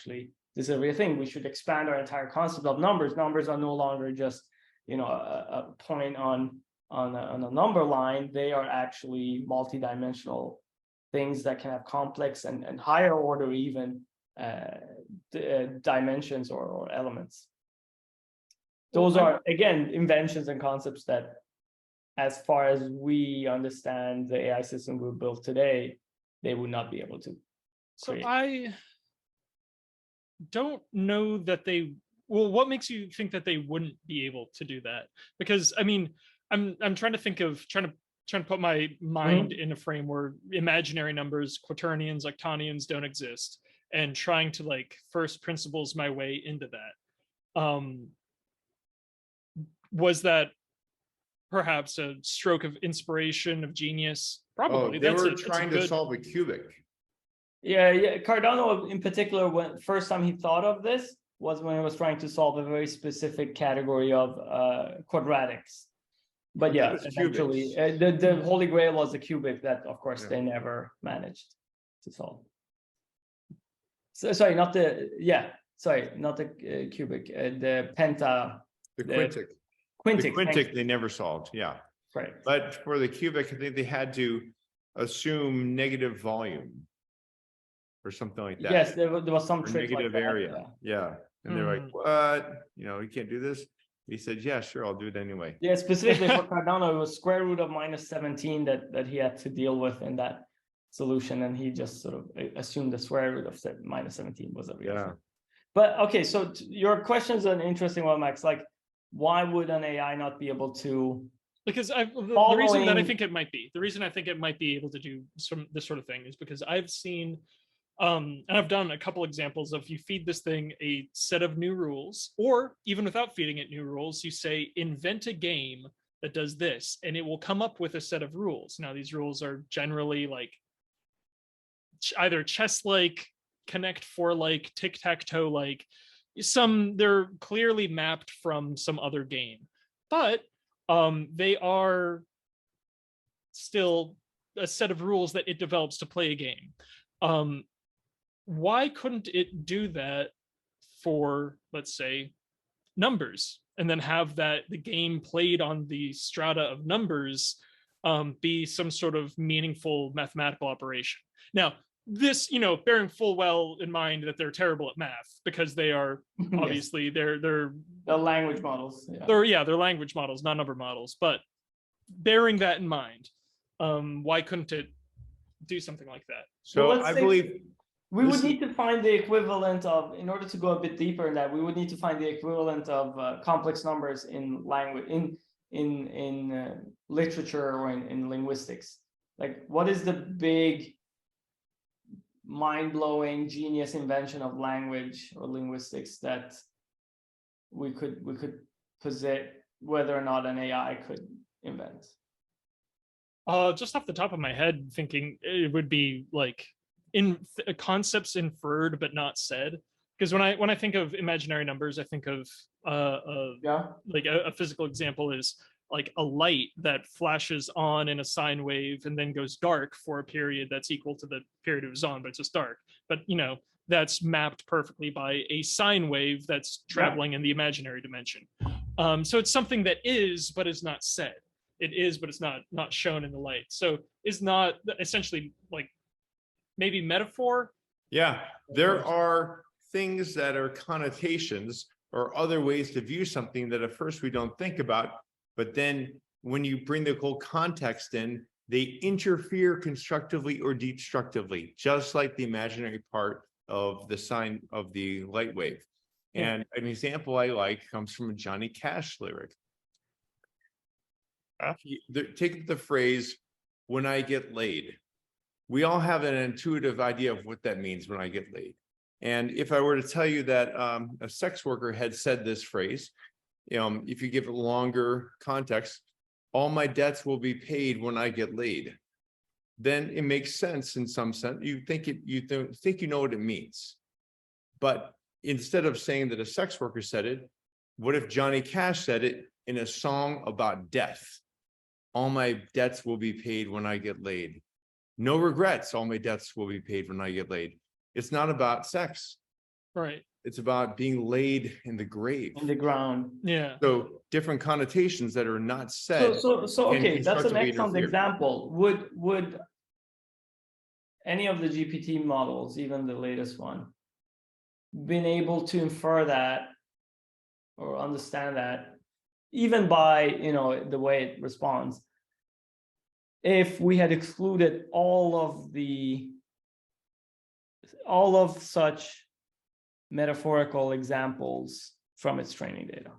real thing. We should expand our entire concept of numbers. Numbers are no longer just, you know, a point on a number line. They are actually multidimensional things that can have complex and higher order even dimensions or elements. Those are, again, inventions and concepts that, as far as we understand the AI system we built today, they would not be able to create. So I don't know that they, well, what makes you think that they wouldn't be able to do that? Because I mean, I'm trying to think of trying to put my mind in a frame where imaginary numbers, quaternions, octonions don't exist, and trying to like first principles my way into that. Was that perhaps a stroke of inspiration, of genius? Probably. They were trying to solve a cubic. Yeah. Cardano in particular, when first time he thought of this was when he was trying to solve a very specific category of quadratics. But yeah, eventually the Holy Grail was a cubic that, of course, they never managed to solve. So, sorry, not the cubic, the penta. The quintic. The quintic they never solved, yeah. Right. But for the cubic, I think they had to assume negative volume or something like that. Yes, there was some trick negative like that, area. Yeah. And they're like, what? You know, you can't do this. He said, yeah, sure, I'll do it anyway. Yeah, specifically for Cardano, it was square root of -17 that he had to deal with in that solution, and he just sort of assumed the square root of -17 was a real thing. But okay, so your question is an interesting one, Max. Like, why would an AI not be able to? Because the reason that I think it might be, able to do this sort of thing is because I've seen, and I've done a couple examples of, you feed this thing a set of new rules, or even without feeding it new rules, you say, invent a game that does this, and it will come up with a set of rules. Now, these rules are generally like either chess-like, Connect Four-like, tic-tac-toe-like. They're clearly mapped from some other game, but they are still a set of rules that it develops to play a game. Why couldn't it do that for, let's say, numbers, and then have the game played on the strata of numbers be some sort of meaningful mathematical operation? Now, this, you know, bearing full well in mind that they're terrible at math, because they are obviously they're the language models. Yeah. They're language models, not number models. But bearing that in mind, why couldn't it do something like that? So I believe we would need to find the equivalent of, in order to go a bit deeper in that, we would need to find the equivalent of complex numbers in language, in literature or in linguistics. Like, what is the big mind-blowing genius invention of language or linguistics that we could posit, whether or not an AI could invent? Just off the top of my head, thinking it would be like concepts inferred but not said. Because when I think of imaginary numbers, I think of like a physical example is like a light that flashes on in a sine wave and then goes dark for a period that's equal to the period it was on, but it's just dark. But, you know, that's mapped perfectly by a sine wave that's traveling in the imaginary dimension. So it's something that is, but is not said. It is, but it's not shown in the light. So it's not essentially like maybe metaphor. Yeah, there are things that are connotations or other ways to view something that at first we don't think about. But then when you bring the whole context in, they interfere constructively or destructively, just like the imaginary part of the sine of the light wave. And an example I like comes from a Johnny Cash lyric. Take the phrase, when I get laid. We all have an intuitive idea of what that means when I get laid. And if I were to tell you that a sex worker had said this phrase, if you give it longer context, all my debts will be paid when I get laid, then it makes sense in some sense. You think you know what it means. But instead of saying that a sex worker said it, what if Johnny Cash said it in a song about death? All my debts will be paid when I get laid. No regrets, all my debts will be paid when I get laid. It's not about sex. Right. It's about being laid in the grave. In the ground. Yeah. So different connotations that are not said. So okay, that's an constructively excellent interfere. example. Would any of the GPT models, even the latest one, been able to infer that or understand that, even by the way it responds, if we had excluded all of such metaphorical examples from its training data?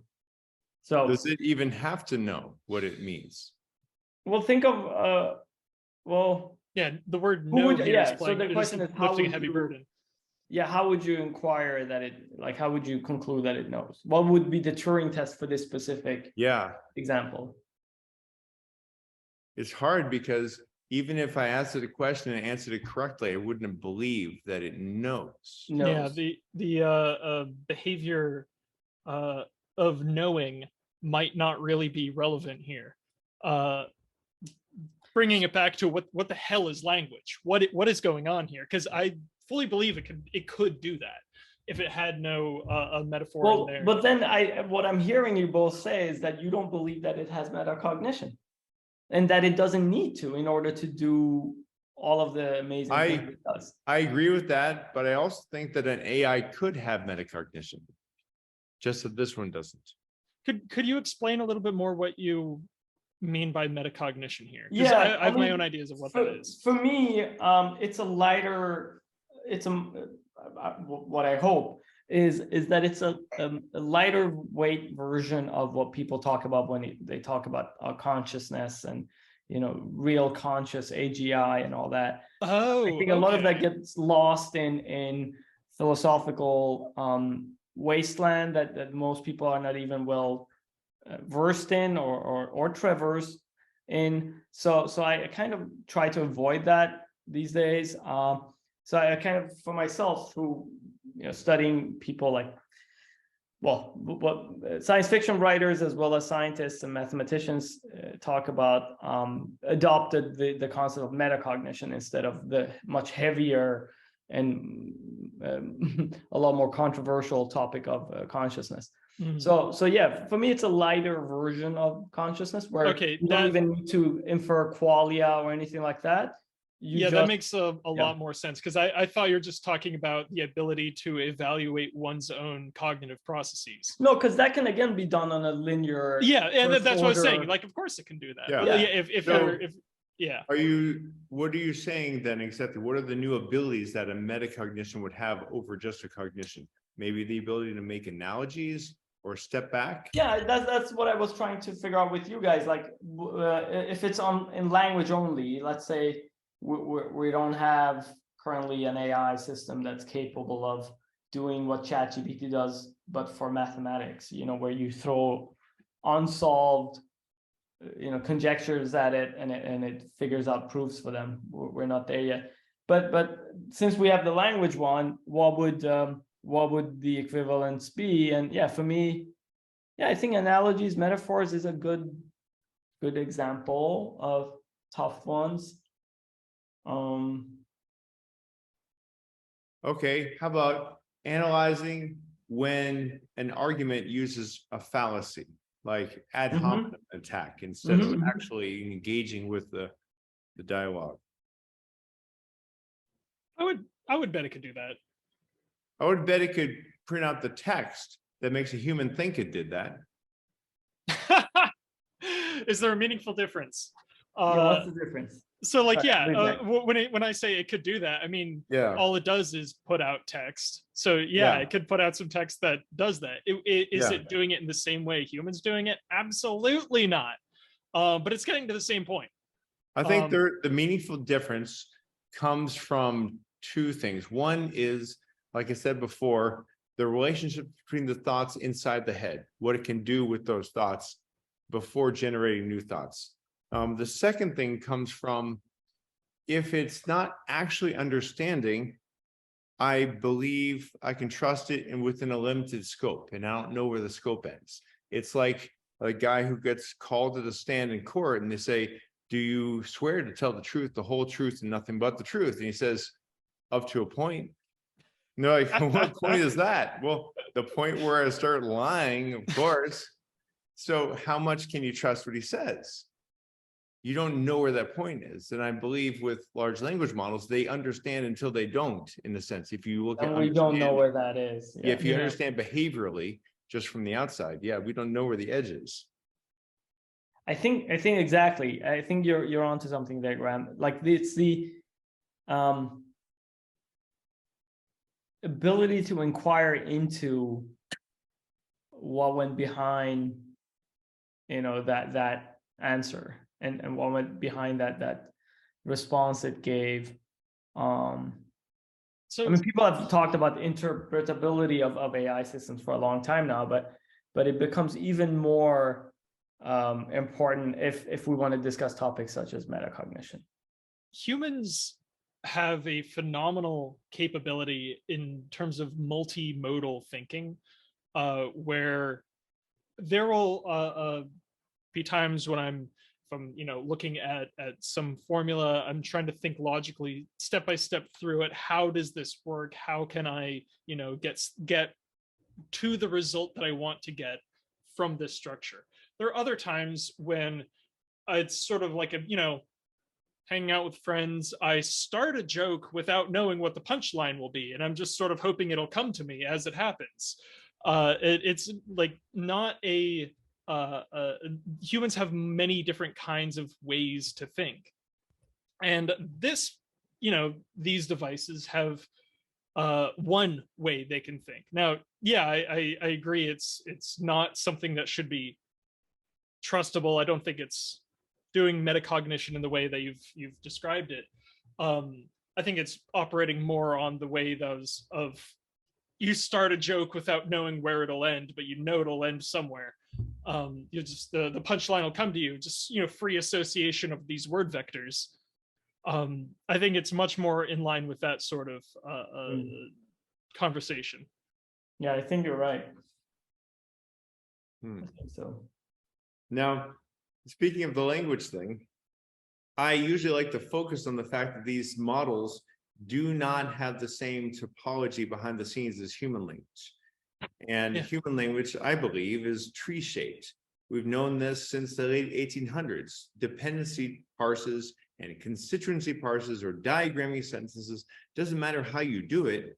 So Does it even have to know what it means? well, think of Yeah, the word Who no would- here yeah, is so playing, the it is question is, how lifting a would heavy you- burden. yeah, how would you inquire that how would you conclude that it knows? What would be the Turing test for this specific Yeah, example? it's hard because even if I answered the question and answered it correctly, I wouldn't have believed that it knows. Yeah, Knows. the behavior of knowing might not really be relevant here. Bringing it back to what the hell is language? What is going on here? Because I fully believe it could do that if it had no a metaphor in Well, there. but then what I'm hearing you both say is that you don't believe that it has metacognition, and that it doesn't need to in order to do all of the amazing things it does. I agree with that, but I also think that an AI could have metacognition, just that this one doesn't. Could you explain a little bit more what you mean by metacognition here? Yeah, I have my mean, own ideas of what that is. For me, it's a lighter. It's what I hope is that it's a lighter weight version of what people talk about when they talk about consciousness and real conscious AGI and all that. Oh, I think a lot of that gets lost in philosophical wasteland that most people are not even well versed in or traversed in. So I kind of try to avoid that these days. So I kind of, for myself, through studying people like, what science fiction writers as well as scientists and mathematicians talk about, adopted the concept of metacognition instead of the much heavier and a lot more controversial topic of consciousness. Mhm. So yeah, for me, it's a lighter version of consciousness where you don't even need to infer qualia or anything like that. That makes a lot more sense, because I thought you're just talking about the ability to evaluate one's own cognitive processes. No, because that can again be done on a linear. Yeah, and that's what I was saying. order. Like, of course it can do that. Yeah. What are you saying then exactly? What are the new abilities that a metacognition would have over just a cognition? Maybe the ability to make analogies or step back? Yeah, that's what I was trying to figure out with you guys. Like, if it's in language only, let's say we don't have currently an AI system that's capable of doing what ChatGPT does, but for mathematics, where you throw unsolved conjectures at it and it figures out proofs for them. We're not there yet. But since we have the language one, what would the equivalence be? And yeah, for me, I think analogies, metaphors is a good example of tough ones. Okay, how about analyzing when an argument uses a fallacy, like ad hominem attack, instead of actually engaging with the dialogue? I would bet it could do that. I would bet it could print out the text that makes a human think it did that. Is there a meaningful difference? Yeah, what's the difference? So like, yeah, Exactly. when I say it could do that, I mean, Yeah. all it does is put out text. So yeah, Yeah. it could put out some text that does that. Is Yeah. it doing it in the same way humans doing it? Absolutely not. But it's getting to the same point. I think the meaningful difference comes from two things. One is, like I said before, the relationship between the thoughts inside the head, what it can do with those thoughts before generating new thoughts. The second thing comes from, if it's not actually understanding, I believe I can trust it and within a limited scope, and I don't know where the scope ends. It's like a guy who gets called to the stand in court and they say, do you swear to tell the truth, the whole truth, and nothing but the truth? And he says, up to a point. No, like, what point is that? Well, the point where I start lying, of course. So how much can you trust what he says? You don't know where that point is. And I believe with large language models, they understand until they don't, in a sense. If you look at, And we don't know where that is. yeah, if you understand behaviorally, just from the outside, yeah, we don't know where the edge is. I think exactly. I think you're onto something there, Graham. Like it's the ability to inquire into what went behind, that answer, and what went behind that response it gave. So I mean, people have talked about the interpretability of AI systems for a long time now, but it becomes even more important if we want to discuss topics such as metacognition. Humans have a phenomenal capability in terms of multimodal thinking, where there will be times when I'm looking at some formula, I'm trying to think logically, step by step through it. How does this work? How can I, get to the result that I want to get from this structure? There are other times when it's sort of like hanging out with friends. I start a joke without knowing what the punchline will be, and I'm just sort of hoping it'll come to me as it happens. It's like not humans have many different kinds of ways to think, and these devices have one way they can think. Now, yeah, I agree. It's not something that should be trustable. I don't think it's doing metacognition in the way that you've described it. I think it's operating more on the way those of you start a joke without knowing where it'll end, but it'll end somewhere. You just the punchline will come to you. Just free association of these word vectors. I think it's much more in line with that sort of conversation. Yeah, I think you're right. I think so. Now, speaking of the language thing, I usually like to focus on the fact that these models do not have the same topology behind the scenes as human language. And human language, I believe, is tree-shaped. We've known this since the late 1800s. Dependency parses and constituency parses or diagramming sentences, doesn't matter how you do it,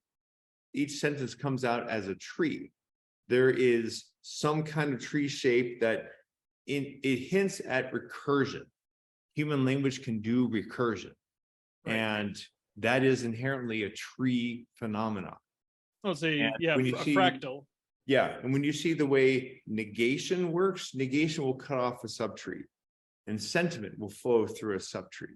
each sentence comes out as a tree. There is some kind of tree shape that it hints at recursion. Human language can do recursion, right. And that is inherently a tree phenomenon. I'll say, a fractal. Yeah, and when you see the way negation works, negation will cut off a subtree, and sentiment will flow through a subtree.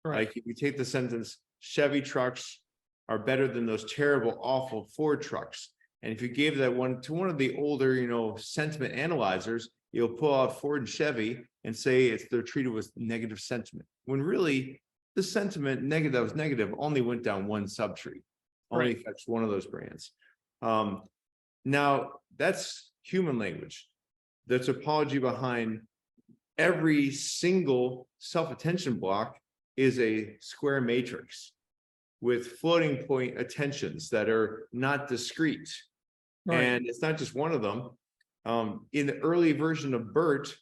Right. Like if you take the sentence, Chevy trucks are better than those terrible, awful Ford trucks. And if you gave that one to one of the older, sentiment analyzers, you'll pull out Ford and Chevy and say they're treated with negative sentiment. When really the sentiment negative only went down one subtree, only affects one of those brands. Now that's human language. The topology behind every single self-attention block is a square matrix with floating point attentions that are not discrete. Right. And it's not just one of them. In the early version of BERT,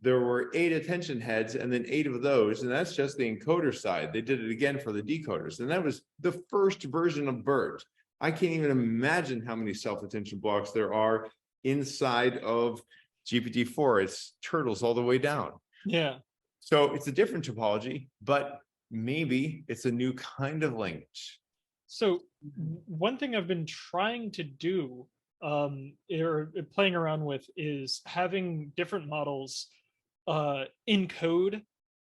there were 8 attention heads and then 8 of those, and that's just the encoder side. They did it again for the decoders, and that was the first version of BERT. I can't even imagine how many self-attention blocks there are inside of GPT-4. It's turtles all the way down. Yeah. So it's a different topology, but maybe it's a new kind of language. So one thing I've been trying to do or playing around with is having different models encode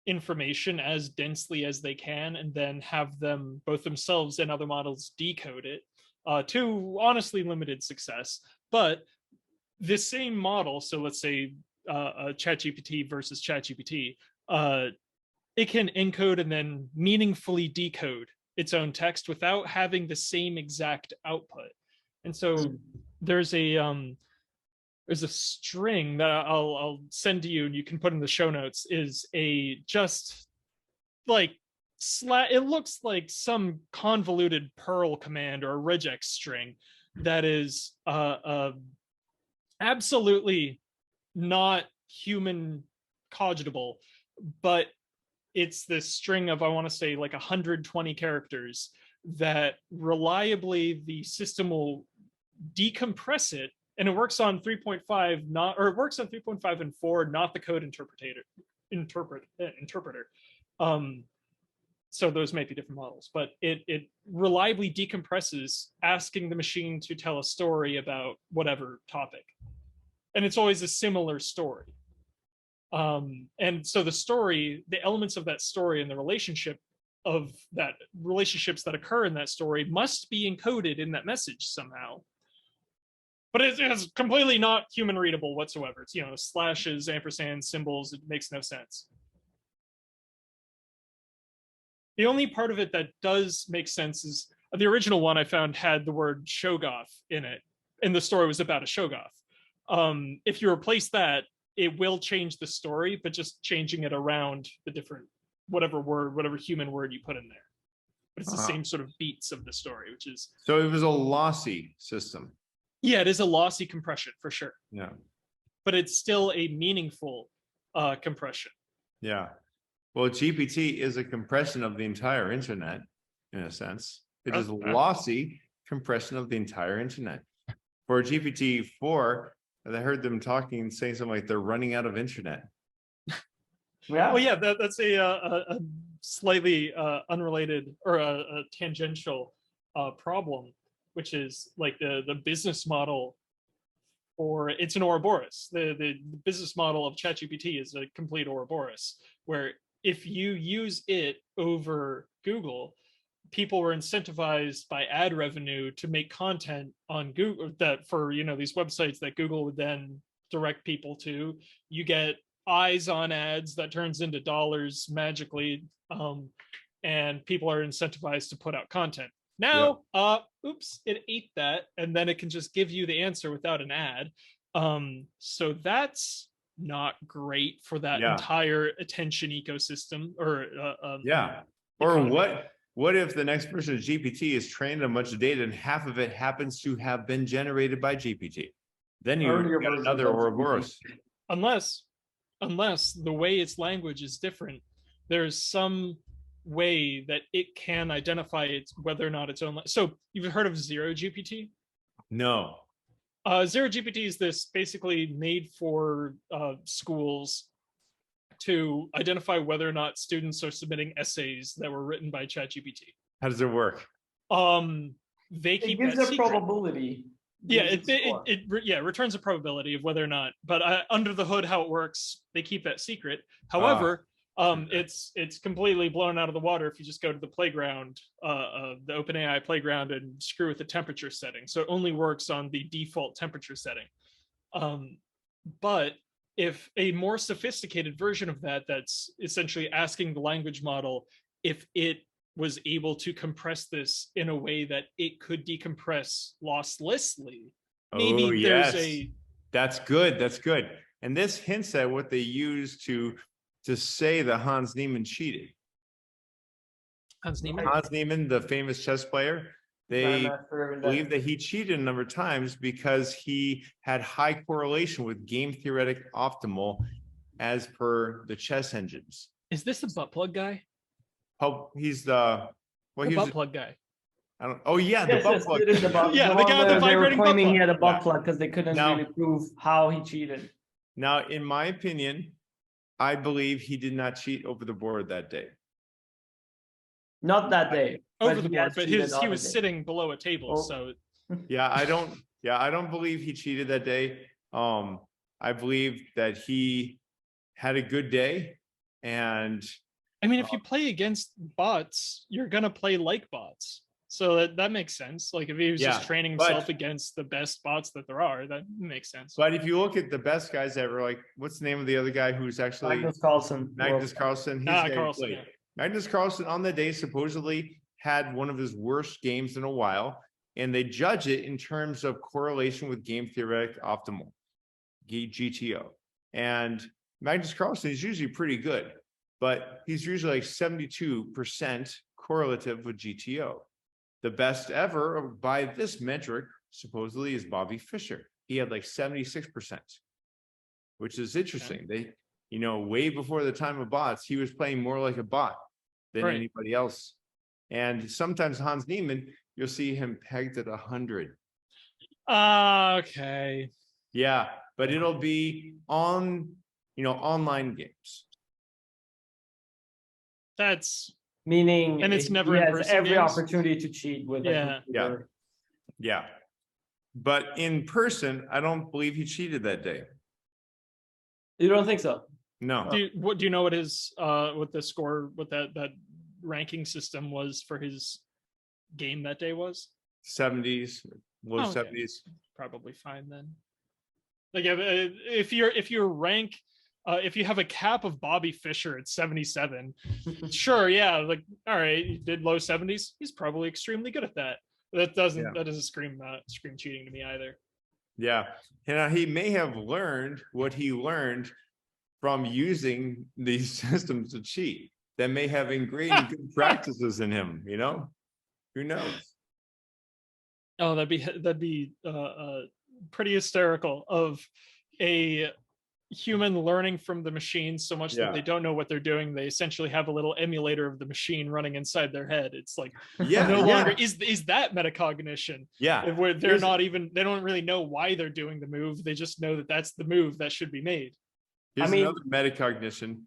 information as densely as they can, and then have them both themselves and other models decode it to honestly limited success. But the same model, so let's say ChatGPT versus ChatGPT, it can encode and then meaningfully decode its own text without having the same exact output. And so there's a string that I'll send to you, and you can put in the show notes. Is a just like it looks like some convoluted Perl command or a regex string that is absolutely not human cogitable, but it's this string of, I want to say, like 120 characters that reliably the system will decompress it, and it works on 3.5, not, or it works on 3.5 and 4, not the code interpreter. So those may be different models, but it reliably decompresses, asking the machine to tell a story about whatever topic, and it's always a similar story. And so the story, the elements of that story and the relationships that occur in that story must be encoded in that message somehow. But it's completely not human readable whatsoever. It's, slashes, ampersands, symbols. It makes no sense. The only part of it that does make sense is the original one I found had the word Shoggoth in it, and the story was about a Shoggoth. If you replace that, it will change the story, but just changing it around the different whatever human word you put in there. But it's the same sort of beats of the story, which is. So it was a lossy system. Yeah, it is a lossy compression for sure. Yeah. But it's still a meaningful compression. Yeah. Well, GPT is a compression of the entire internet, in a sense. It is lossy compression of the entire internet. For GPT-4, I heard them saying something like they're running out of internet. Yeah. Well, yeah, that's a slightly unrelated or a tangential problem, which is like the business model, or it's an Ouroboros. The business model of ChatGPT is a complete Ouroboros, where if you use it over Google, people were incentivized by ad revenue to make content on Google that for these websites that Google would then direct people to. You get eyes on ads that turns into dollars magically, and people are incentivized to put out content. Now, oops, it ate that, and then it can just give you the answer without an ad. So that's not great for that entire attention ecosystem, or or what if the next version of GPT is trained on a bunch of data and half of it happens to have been generated by GPT? Then you got another Ouroboros. Unless the way its language is different, there's some way that it can identify whether or not its own. So you've heard of Zero GPT? No. Zero GPT is this basically made for schools to identify whether or not students are submitting essays that were written by ChatGPT. How does it work? They keep it gives that a secret. Probability. Yeah, it returns a probability of whether or not, but under the hood, how it works, they keep that secret. However, it's completely blown out of the water if you just go to the playground, the OpenAI playground, and screw with the temperature setting. So it only works on the default temperature setting. But if a more sophisticated version of that's essentially asking the language model if it was able to compress this in a way that it could decompress losslessly, maybe there's That's good. That's good. And this hints at what they use to say that Hans Niemann cheated. Hans Niemann, the famous chess player, they believe that he cheated a number of times because he had high correlation with game theoretic optimal as per the chess engines. Is this the butt plug guy? Oh, he's the butt plug guy. I don't. Oh yeah, the butt plug. Yeah, the guy with the vibrating butt plug. He had a butt plug because they couldn't really prove how he cheated. Now, in my opinion, I believe he did not cheat over the board that day. Not that day. over the he board, has but cheated he other was days. sitting below a table, Oh. so Yeah, I don't believe he cheated that day. I believe that he had a good day, and I mean, if you play against bots, you're gonna play like bots. So that makes sense. Like if he was just Yeah, training but- himself against the best bots that there are, that makes sense. but if you look at the best guys ever, like what's the name of the other guy who's actually Magnus Carlsen. Magnus Carlsen? He's Carlsen, played. yeah. Magnus Carlsen on the day supposedly had one of his worst games in a while, and they judge it in terms of correlation with game theoretic optimal, GTO. And Magnus Carlsen is usually pretty good, but he's usually like 72% correlative with GTO. The best ever by this metric supposedly is Bobby Fischer. He had like 76%, which is interesting. They, way before the time of bots, he was playing more like a bot than Right. anybody else. And sometimes Hans Niemann, you'll see him pegged at 100. Okay. Yeah, but it'll be on, online games. That's Meaning, And it's never he has in-person every games? opportunity to cheat with. a Yeah. computer. Yeah. But in person, I don't believe he cheated that day. You don't think so? No. do you know what his what the score, what that ranking system was for his game that day was? 70s, low Oh, okay. 70s. Probably fine then. Like if you rank if you have a cap of Bobby Fischer at 77, sure, yeah, like all right, he did low 70s. He's probably extremely good at that. That doesn't scream cheating to me either. Yeah. He may have learned what he learned from using these systems to cheat that may have ingrained good practices in him, Who knows? Oh, that'd be pretty hysterical of a human learning from the machine so much that they don't know what they're doing. They essentially have a little emulator of the machine running inside their head. It's like no longer is that metacognition. Yeah. Where they don't really know why they're doing the move. They just know that that's the move that should be made. Here's another metacognition.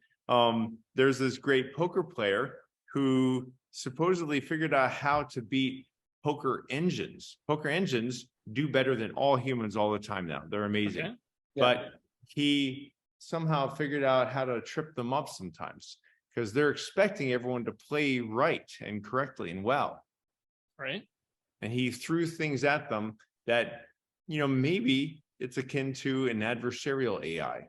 There's this great poker player who supposedly figured out how to beat poker engines. Poker engines do better than all humans all the time now. They're amazing. Okay. But he somehow figured out how to trip them up sometimes because they're expecting everyone to play right and correctly and well. Right. And he threw things at them that, maybe it's akin to an adversarial AI.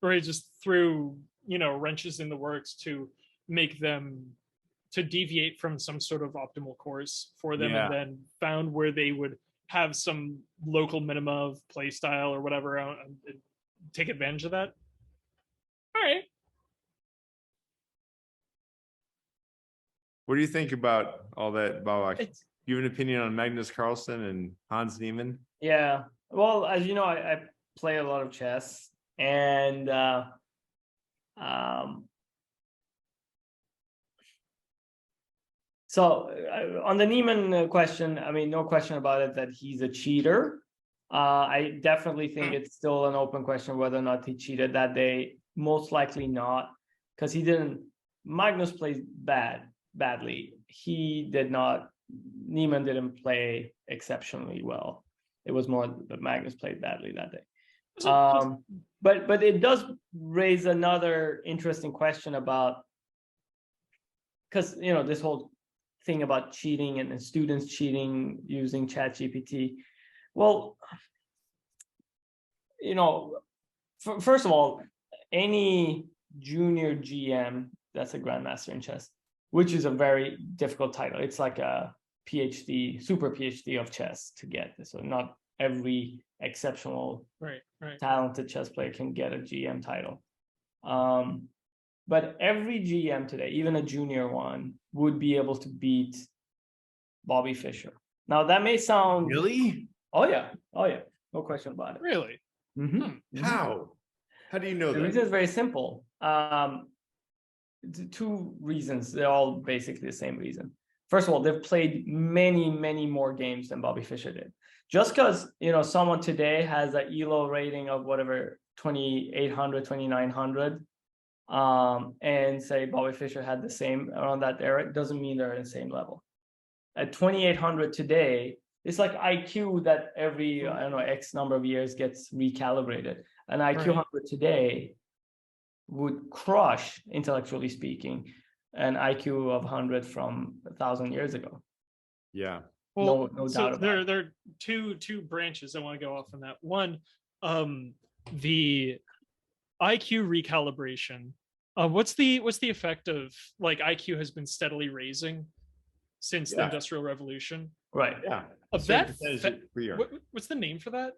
Or he just threw, wrenches in the works to make them to deviate from some sort of optimal course for them, and then found where they would have some local minima of play style or whatever, and take advantage of that. All right. What do you think about all that, Babak? Do you have an opinion on Magnus Carlsen and Hans Niemann? Yeah. Well, as you know, I play a lot of chess, and so on the Niemann question, I mean, no question about it that he's a cheater. I definitely think it's still an open question whether or not he cheated that day. Most likely not, because he didn't. Magnus played badly. He did not. Niemann didn't play exceptionally well. It was more that Magnus played badly that day. But it does raise another interesting question about, because this whole thing about cheating and students cheating using ChatGPT. Well, first of all, any junior GM that's a grandmaster in chess, which is a very difficult title. It's like a PhD, super PhD of chess to get. So not every exceptional, talented chess player can get a GM title. But every GM today, even a junior one, would be able to beat Bobby Fischer. Now that may sound Really? Oh yeah, no question about it. Really? Mm-hmm. How do you know The that? reason is very simple. Two reasons. They're all basically the same reason. First of all, they've played many, many more games than Bobby Fischer did. Just because someone today has an ELO rating of whatever 2,800, 2,900, and say Bobby Fischer had the same around that era, it doesn't mean they're at the same level. At 2,800 today, it's like IQ that every, I don't know, X number of years gets recalibrated. An IQ 100 today would crush, intellectually speaking, an IQ of 100 from 1,000 years ago. Yeah. Well, no so doubt about there are two branches I want to go off on that. One, the IQ recalibration. What's the effect of like IQ has been steadily raising since the Industrial Revolution? Right. Yeah. Of that, what's the name for that?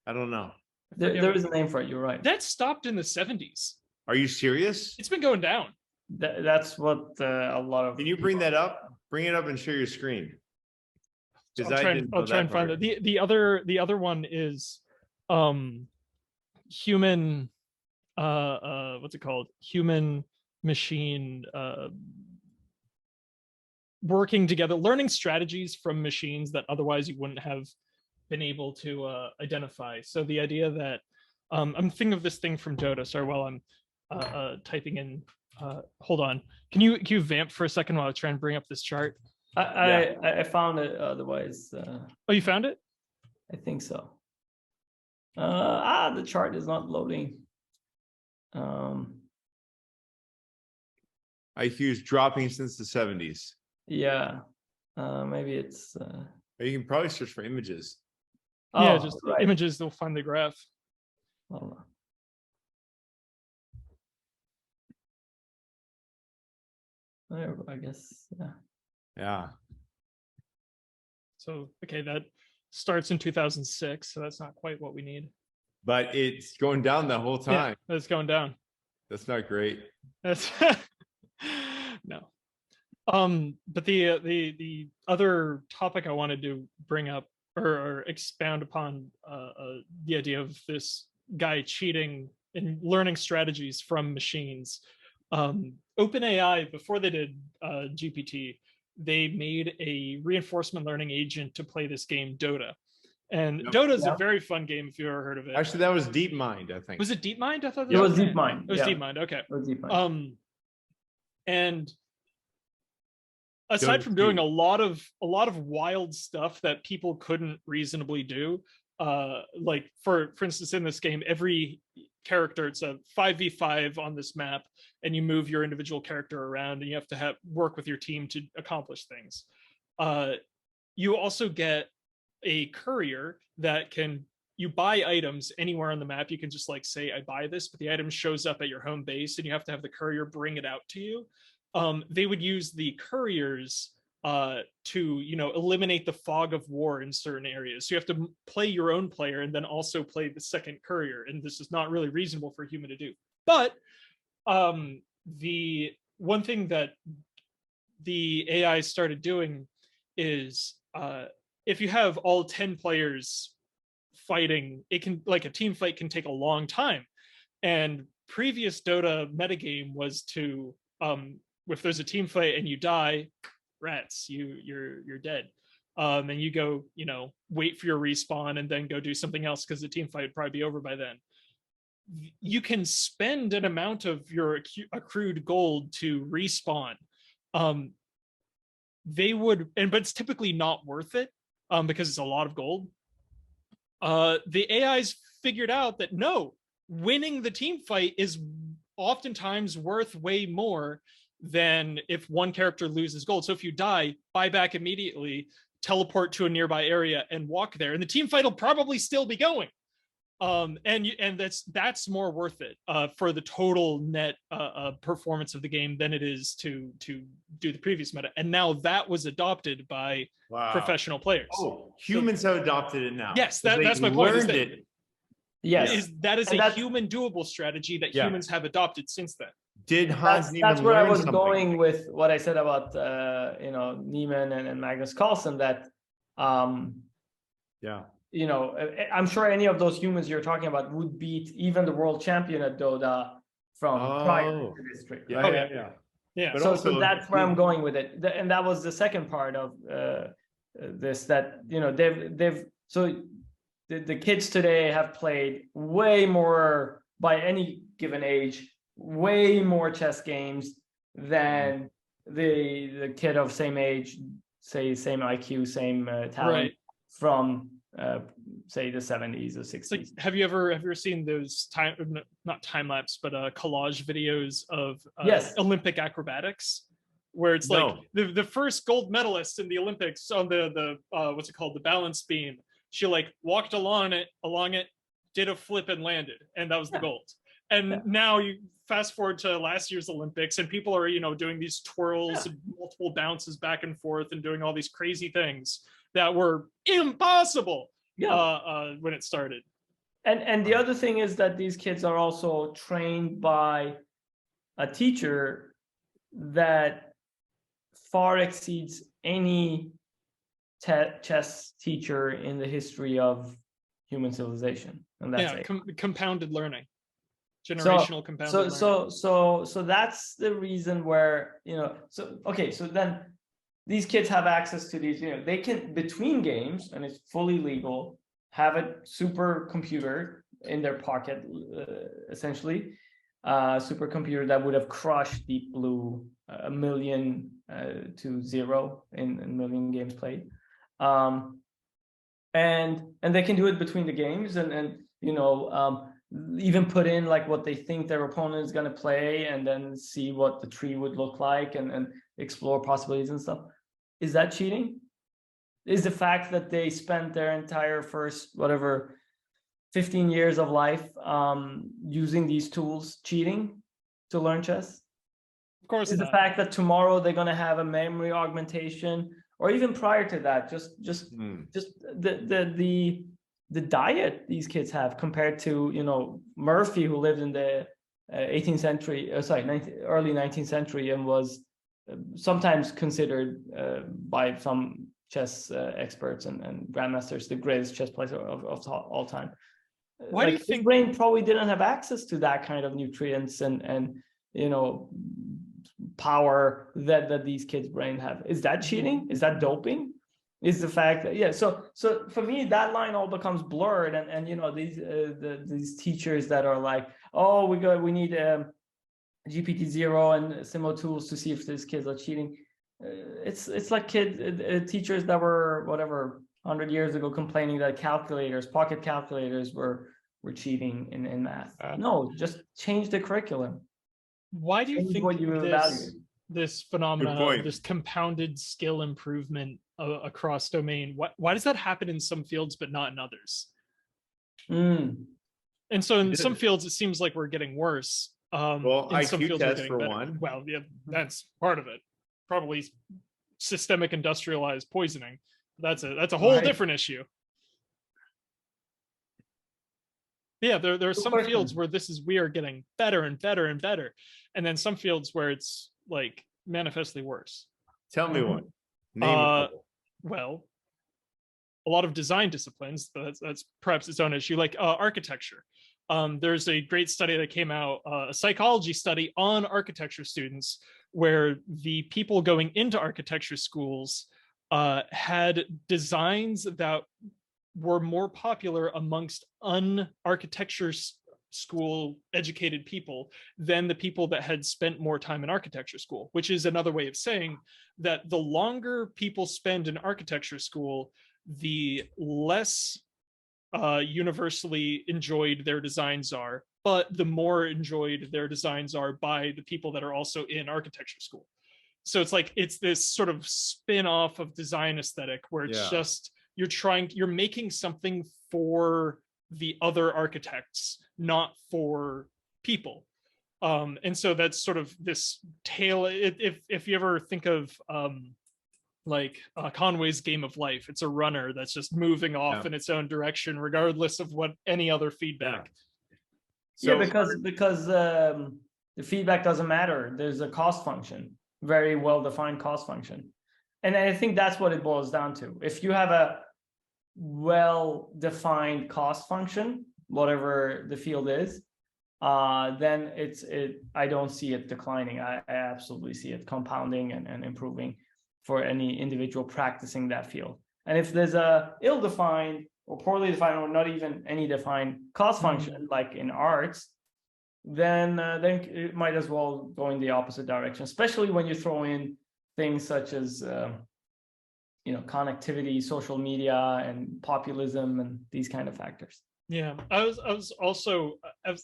I don't know. There is a name for it. You're right. That stopped in the 70s. Are you serious? It's been going down. That's what a lot of. Can you bring that up? Bring it up and share your screen. I'll try and find it. The other one is human what's it called? Human machine working together, learning strategies from machines that otherwise you wouldn't have been able to identify. So the idea that I'm thinking of this thing from Dota. Sorry, while I'm typing in. Hold on. Can you vamp for a second while I try and bring up this chart? I found it. Otherwise. Oh, you found it? I think so. The chart is not loading. IQ is dropping since the 70s. Yeah. Maybe it's. Or you can probably search for images. Yeah, just images. They'll find the graph. Hold on. I guess. Yeah. Yeah. So, okay, that starts in 2006, so that's not quite what we need. But it's going down the whole time. Yeah, it's going down. That's not great. That's no. But the other topic I wanted to bring up or expound upon the idea of this guy cheating and learning strategies from machines. OpenAI, before they did GPT, they made a reinforcement learning agent to play this game Dota. And Dota is a very fun game if you've ever heard of it. Actually, that was DeepMind, I think. Was it DeepMind? I thought it was DeepMind. It was DeepMind. Okay. It was DeepMind. And aside from doing a lot of wild stuff that people couldn't reasonably do, like for instance, in this game, every character, it's a 5v5 on this map, and you move your individual character around, and you have to work with your team to accomplish things. You also get a courier that you buy items anywhere on the map. You can just like say, I buy this, but the item shows up at your home base, and you have to have the courier bring it out to you. They would use the couriers to eliminate the fog of war in certain areas. So you have to play your own player and then also play the second courier, and this is not really reasonable for a human to do. But the one thing that the AI started doing is if you have all 10 players fighting, it can, like a team fight can take a long time. And previous Dota metagame was to if there's a team fight and you die, rats, you're dead. And you go, wait for your respawn and then go do something else because the team fight would probably be over by then. You can spend an amount of your accrued gold to respawn. But it's typically not worth it because it's a lot of gold. The AI's figured out that no, winning the team fight is oftentimes worth way more than if one character loses gold. So if you die, buy back immediately, teleport to a nearby area and walk there, and the team fight will probably still be going. And that's more worth it for the total net performance of the game than it is to do the previous meta. And now that was adopted by professional players. Oh, humans have adopted it now. Yes, that's my point. Learned it. Yes, that is a human doable strategy that humans have adopted since then. Did Hans Niemann that's where I was something? going with what I said about Niemann and Magnus Carlsen, that I'm sure any of those humans you're talking about would beat even the world champion at Dota from prior to this trick. Yeah. But so that's where I'm going with it, and that was the second part of this. That the kids today have played way more by any given age way more chess games than the kid of same age, say same IQ, same talent, Right. from say the 70s or 60s. Like, have you ever seen those not time lapse, but collage videos of Yes. Olympic acrobatics, where it's like the first gold medalist in the Olympics on the what's it called, the balance beam, she like walked along it, did a flip and landed, and that was the gold. And now you fast forward to last year's Olympics, and people are, doing these twirls and multiple bounces back and forth and doing all these crazy things that were impossible when it started. And the other thing is that these kids are also trained by a teacher that far exceeds any chess teacher in the history of human civilization. And that's compounded learning. Generational compounded learning. So that's the reason where, so then these kids have access to these, they can, between games, and it's fully legal, have a supercomputer in their pocket, essentially, supercomputer that would have crushed Deep Blue 1,000,000 to 0 in 1,000,000 games played. And they can do it between the games, and even put in like what they think their opponent is going to play, and then see what the tree would look like, and explore possibilities and stuff. Is that cheating? Is the fact that they spent their entire first 15 years of life using these tools cheating to learn chess? Of course. Is the fact that tomorrow they're going to have a memory augmentation, or even prior to that, just the diet these kids have compared to Murphy, who lived in the 18th century, early 19th century, and was sometimes considered by some chess experts and grandmasters the greatest chess player of all time. Why do you think his brain probably didn't have access to that kind of nutrients and power that these kids' brain have? Is that cheating? Is that doping? Is the fact that so for me that line all becomes blurred, and these teachers that are like, oh, we need GPT-0 and similar tools to see if these kids are cheating. It's like teachers that were 100 years ago complaining that pocket calculators were cheating in math. No, just change the curriculum. Why do you think what you evaluate? This phenomenon, this compounded skill improvement across domain, why does that happen in some fields but not in others? And so in some fields it seems like we're getting worse. Well, in some IQ fields test for one. Well, yeah, that's part of it. Probably systemic industrialized poisoning. That's a whole different issue. Yeah, there are some fields where we are getting better and better and better, and then some fields where it's like manifestly worse. Tell me one. Name well, a lot of design disciplines, that's perhaps its own issue, like architecture. There's a great study that came out, a psychology study on architecture students, where the people going into architecture schools had designs that were more popular amongst un-architecture school educated people than the people that had spent more time in architecture school, which is another way of saying that the longer people spend in architecture school, the less universally enjoyed their designs are, but the more enjoyed their designs are by the people that are also in architecture school. So it's this sort of spin-off of design aesthetic where it's just you're making something for the other architects, not for people. And so that's sort of this tale. If you ever think of Conway's Game of Life, it's a runner that's just moving off in its own direction, regardless of what any other feedback. So, because the feedback doesn't matter. There's a cost function, very well-defined cost function. And I think that's what it boils down to. If you have a well-defined cost function, whatever the field is, then I don't see it declining. I absolutely see it compounding and improving for any individual practicing that field. And if there's a ill-defined or poorly defined or not even any defined cost function, like in arts, then it might as well go in the opposite direction, especially when you throw in things such as connectivity, social media, and populism, and these kind of factors. Yeah, I was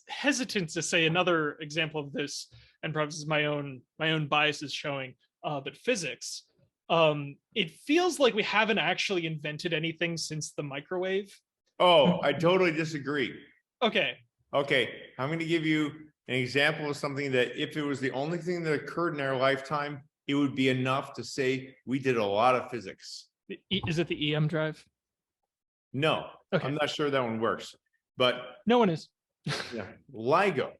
hesitant to say another example of this, and perhaps is my own bias is showing, but physics. It feels like we haven't actually invented anything since the microwave. Oh, I totally disagree. Okay. Okay, I'm going to give you an example of something that if it was the only thing that occurred in our lifetime, it would be enough to say we did a lot of physics. Is it the EM drive? No, okay. I'm not sure that one works, but no one is. Yeah, LIGO.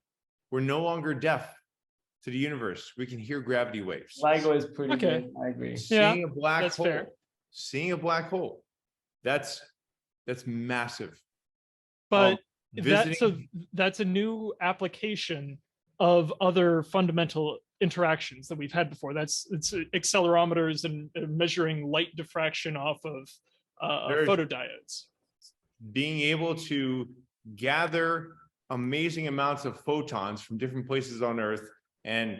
We're no longer deaf to the universe. We can hear gravity waves. LIGO is pretty okay. good. I agree. Seeing a black that's hole. Fair. Seeing a black hole. That's massive. But that's a new application of other fundamental interactions that we've had before. It's accelerometers and measuring light diffraction off of photodiodes. Being able to gather amazing amounts of photons from different places on Earth and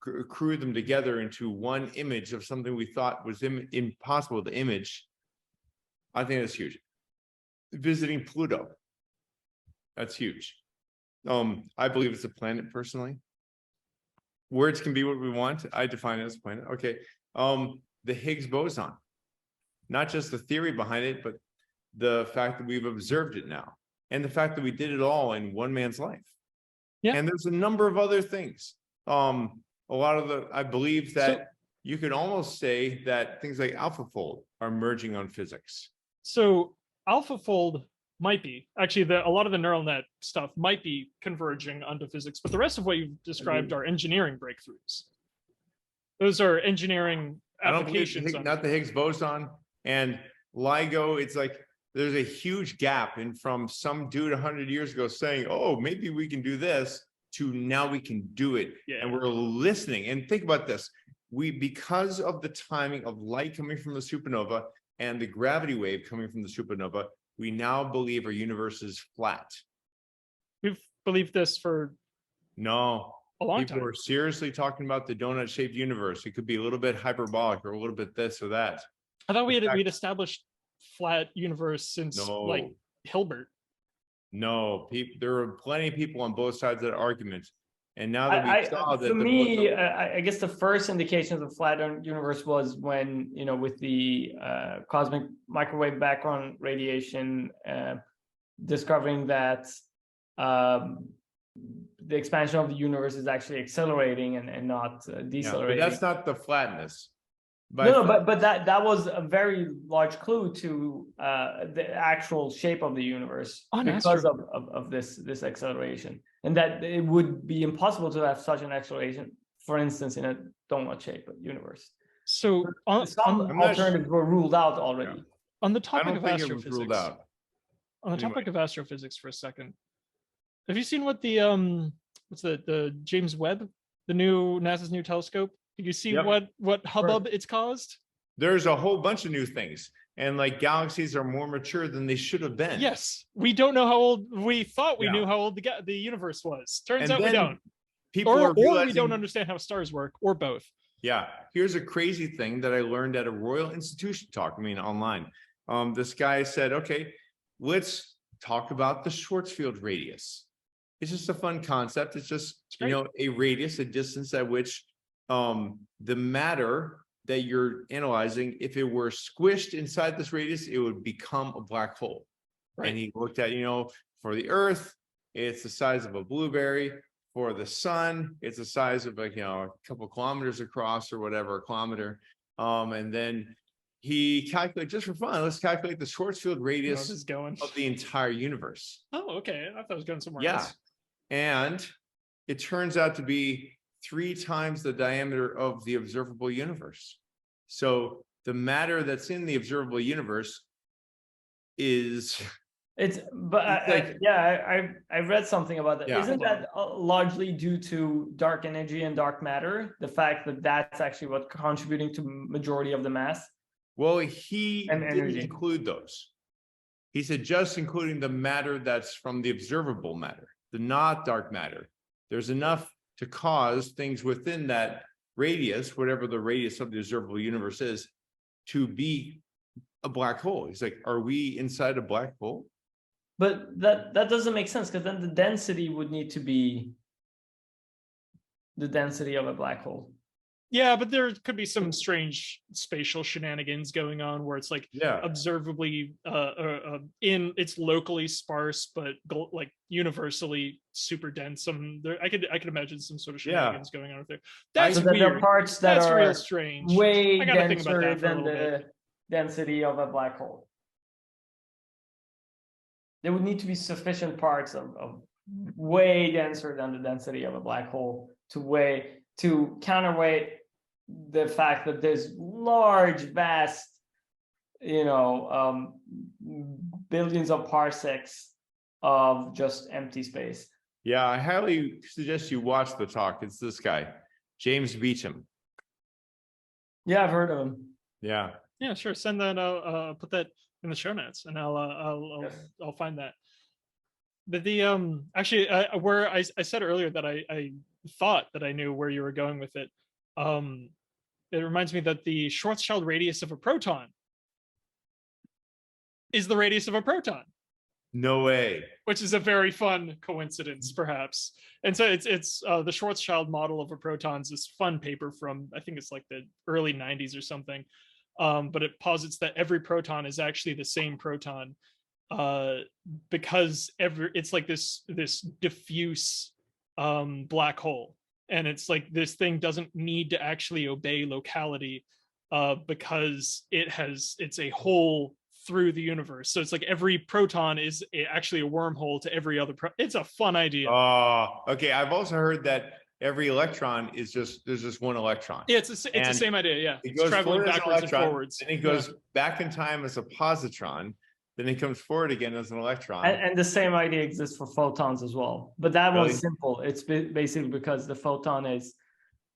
accrue them together into one image of something we thought was impossible to image. I think that's huge. Visiting Pluto. That's huge. I believe it's a planet personally. Words can be what we want. I define it as a planet. Okay. The Higgs boson, not just the theory behind it, but the fact that we've observed it now and the fact that we did it all in one man's life. Yeah. And there's a number of other things. A lot of I believe that you could almost say that things like AlphaFold are merging on physics. So AlphaFold might be actually a lot of the neural net stuff might be converging onto physics, but the rest of what you've described are engineering breakthroughs. Those are engineering applications. Not the Higgs boson and LIGO. It's like there's a huge gap in from some dude 100 years ago saying, "Oh, maybe we can do this," to now we can do it, and we're listening. And think about this: because of the timing of light coming from the supernova and the gravity wave coming from the supernova, we now believe our universe is flat. We've believed this for a long time. People are seriously talking about the donut-shaped universe. It could be a little bit hyperbolic or a little bit this or that. I thought we'd established flat universe since like Hilbert. No, there are plenty of people on both sides of that argument. And now that we saw that, for me, I guess the first indication of the flat universe was when, with the cosmic microwave background radiation, discovering that the expansion of the universe is actually accelerating and not decelerating. But that's not the flatness. But that was a very large clue to the actual shape of the universe because of this acceleration, and that it would be impossible to have such an acceleration, for instance, in a donut-shaped universe. So some alternatives were ruled out already. Yeah. On the topic of astrophysics, ruled out. On the topic of astrophysics for a second, have you seen what the what's the James Webb, NASA's new telescope? You see what hubbub it's caused? There's a whole bunch of new things, and like galaxies are more mature than they should have been. Yes, we don't know how old we thought we knew how old the universe was. Turns out we don't. Or we don't understand how stars work, or both. Yeah, here's a crazy thing that I learned at a Royal Institution talk. Online. This guy said, "Okay, let's talk about the Schwarzschild radius. It's just a fun concept. It's just a radius, a distance at which." The matter that you're analyzing, if it were squished inside this radius, it would become a black hole. Right. And he looked at, for the Earth, it's the size of a blueberry. For the sun, it's the size of a couple kilometers across or whatever, a kilometer. And then he calculated, just for fun, let's calculate the Schwarzschild radius of the entire universe. Oh, okay. I thought it was going somewhere else. And it turns out to be 3 times the diameter of the observable universe. So the matter that's in the observable universe is I read something about that. Yeah. Isn't that largely due to dark energy and dark matter? The fact that that's actually what contributing to majority of the mass? Well, he didn't include those. He said just including the matter that's from the observable matter, the not dark matter. there's enough to cause things within that radius, whatever the radius of the observable universe is, to be a black hole. He's like, are we inside a black hole? But that doesn't make sense, because then the density would need to be the density of a black hole. Yeah, but there could be some strange spatial shenanigans going on where it's like Yeah. observably it's locally sparse, but like universally super dense. I could imagine some sort of shenanigans going on with there. That's So there are weird. parts that That's are real strange. way I gotta think about denser that for a than little the bit. density of a black hole. There would need to be sufficient parts of way denser than the density of a black hole to counterweight the fact that there's large, vast, billions of parsecs of just empty space. Yeah, I highly suggest you watch the talk. It's this guy, James Beecham. Yeah, I've heard of him. Yeah. Yeah, sure. Send that. I'll put that in the show notes, and I'll find that. But the actually, where I said earlier that I thought that I knew where you were going with it. It reminds me that the Schwarzschild radius of a proton is the radius of a proton. No way. Which is a very fun coincidence, perhaps. And so it's the Schwarzschild model of a proton is this fun paper from, I think it's like the early 90s or something. But it posits that every proton is actually the same proton because it's like this diffuse black hole. And it's like this thing doesn't need to actually obey locality because it's a hole through the universe. So it's like every proton is actually a wormhole to every other it's a fun idea. Oh, okay. I've also heard that every electron is there's just one electron. Yeah, it's the same idea. Yeah, it goes traveling backwards backwards and forwards. and it goes back in time as a positron. Then it comes forward again as an electron. And the same idea exists for photons as well. But that Really? one's simple. It's basically because the photon is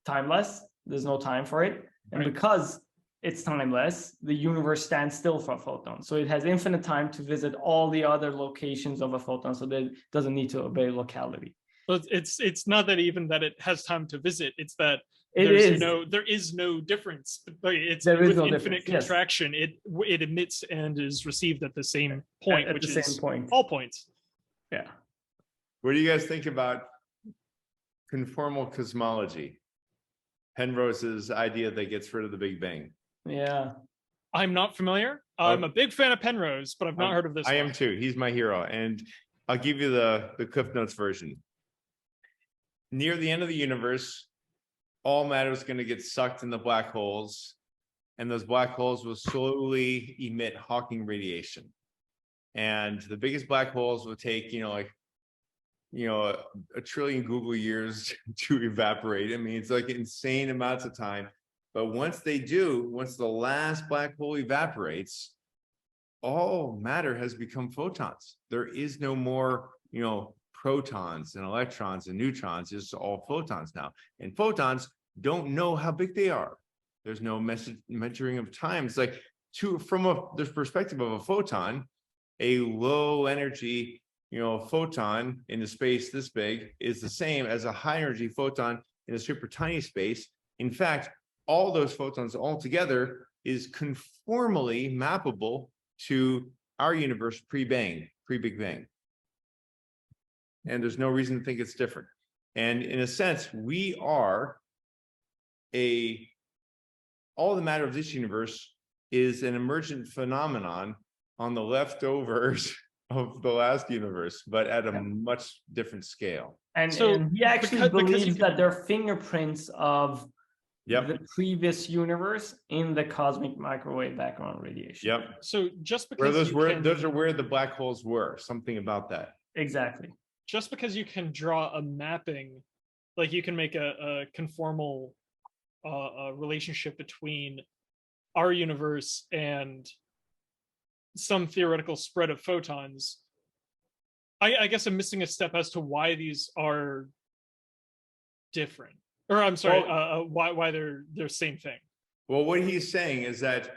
timeless. There's no time for it. And because it's timeless, the universe stands still for a photon. So it has infinite time to visit all the other locations of a photon. So that it doesn't need to obey locality. But it's not that even that it has time to visit. It's that there is no difference. It's there is with no infinite difference. contraction. Yes. It emits and is received at the same point, which is all points. Yeah. What do you guys think about conformal cosmology? Penrose's idea that gets rid of the Big Bang. Yeah. I'm not familiar. I'm a big fan of Penrose, but I've not heard of this. I am too. He's my hero. And I'll give you the Cliff Notes version. Near the end of the universe, all matter is going to get sucked in the black holes, and those black holes will slowly emit Hawking radiation. And the biggest black holes will take, a trillion Google years to evaporate. I mean, it's like insane amounts of time. But once they do, once the last black hole evaporates, all matter has become photons. There is no more, protons and electrons and neutrons. It's all photons now. And photons don't know how big they are. There's no measuring of time. It's like from the perspective of a photon, a low energy, photon in a space this big is the same as a high energy photon in a super tiny space. In fact, all those photons all together is conformally mappable to our universe pre-Big Bang. And there's no reason to think it's different. And in a sense, we are all the matter of this universe is an emergent phenomenon on the leftovers of the last universe, but at a much different scale. And he actually believes that there are fingerprints of the previous universe in the cosmic microwave background radiation. Yep. So just because those are where the black holes were, something about that. Exactly. Just because you can draw a mapping, like you can make a conformal relationship between our universe and some theoretical spread of photons. I guess I'm missing a step as to why these are different. Or I'm sorry, why they're same thing. Well, what he's saying is that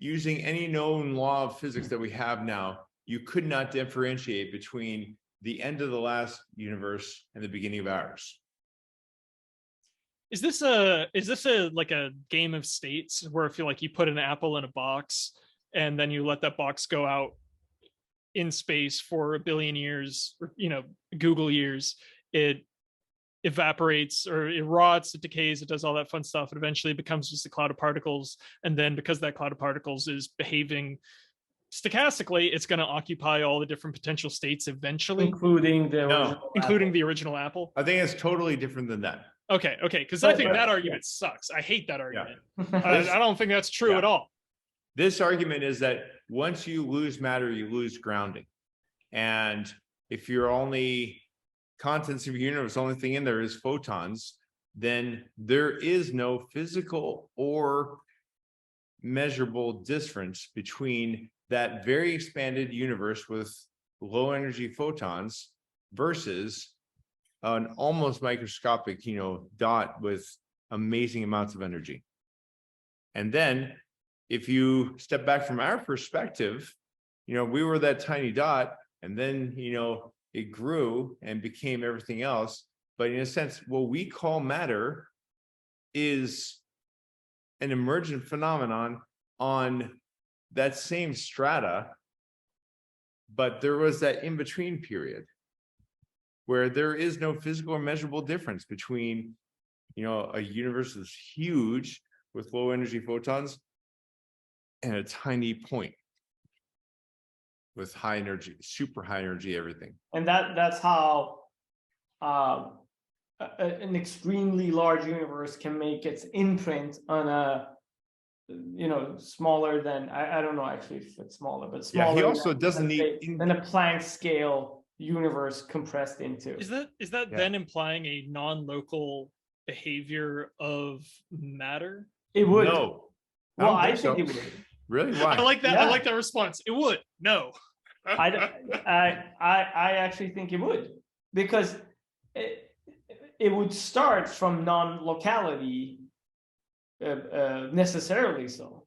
using any known law of physics that we have now, you could not differentiate between the end of the last universe and the beginning of ours. Is this a like a game of states where if you like you put an apple in a box and then you let that box go out in space for a billion years, or, Google years, it evaporates or it rots, it decays, it does all that fun stuff. It eventually becomes just a cloud of particles. And then because that cloud of particles is behaving stochastically, it's going to occupy all the different potential states eventually, including the original apple. I think it's totally different than that. Okay, because I think that argument sucks. I hate that argument. I don't think that's true at all. This argument is that once you lose matter, you lose grounding. And if you're only contents of your universe, the only thing in there is photons, then there is no physical or measurable difference between that very expanded universe with low energy photons versus an almost microscopic, dot with amazing amounts of energy. And then if you step back from our perspective, we were that tiny dot, and then, it grew and became everything else. But in a sense, what we call matter is an emergent phenomenon on that same strata. But there was that in-between period where there is no physical or measurable difference between, a universe that's huge with low energy photons and a tiny point with high energy, super high energy, everything. And that's how an extremely large universe can make its imprint on a, smaller than, I don't know actually if it's smaller, but smaller. Yeah, he also doesn't need than a Planck scale universe compressed into. Is that then implying a non-local behavior of matter? It would. No. Well, I think it would. Really? Why? I like that. Yeah. I like that response. It would. No. I actually think it would, because it would start from non-locality, necessarily so,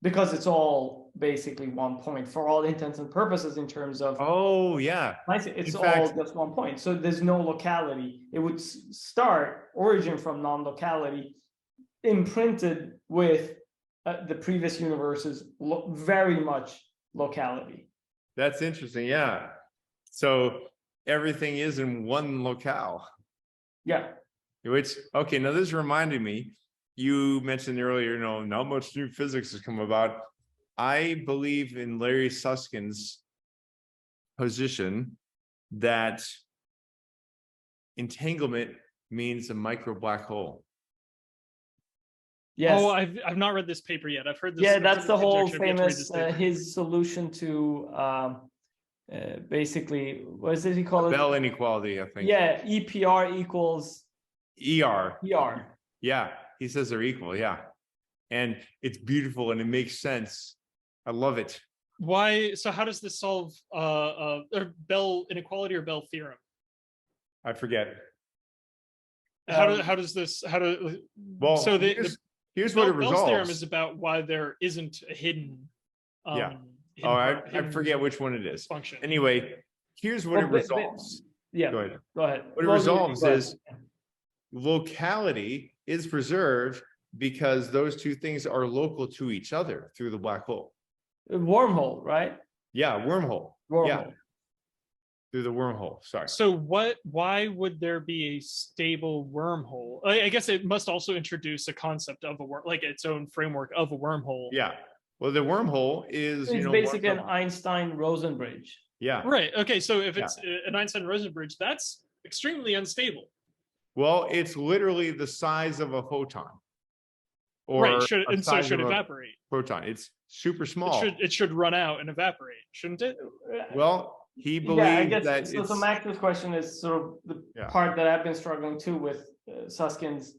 because it's all basically one point for all intents and purposes in terms of. Oh yeah. It's all just 1 point. So there's no locality. It would origin from non-locality, imprinted with the previous universe's very much locality. That's interesting. Yeah. So everything is in one locale. Yeah. Which, okay, now this reminded me, you mentioned earlier, not much new physics has come about. I believe in Larry Susskind's position that entanglement means a micro black hole. Yes. Oh, I've not read this paper yet. I've heard this. Yeah, that's the whole famous his solution to basically, what is it he called it? Bell inequality, I think. Yeah, EPR equals ER. ER. Yeah, he says they're equal. Yeah, and it's beautiful and it makes sense. I love it. Why? So how does this solve Bell inequality or Bell theorem? I forget. How does this? Well, so here's what it resolves. Bell's theorem is about why there isn't a hidden. I forget which one it is. Function. Anyway, here's what it resolves. Yeah. Go ahead. Go ahead. What it resolves is locality is preserved because those two things are local to each other through the black hole. Wormhole, right? Yeah, wormhole. Wormhole. Yeah. Through the wormhole. Sorry. So why would there be a stable wormhole? I guess it must also introduce a concept of like its own framework of a wormhole. Yeah. Well, the wormhole is, it's basically an Einstein-Rosen bridge. Yeah. Right. Okay. So if it's an Einstein-Rosen bridge, that's extremely unstable. Well, it's literally the size of a photon. Or right. So it should evaporate. Proton. It's super small. It should run out and evaporate, shouldn't it? Well, he believes that so. So Max's question is sort of the part that I've been struggling too with Suskind's,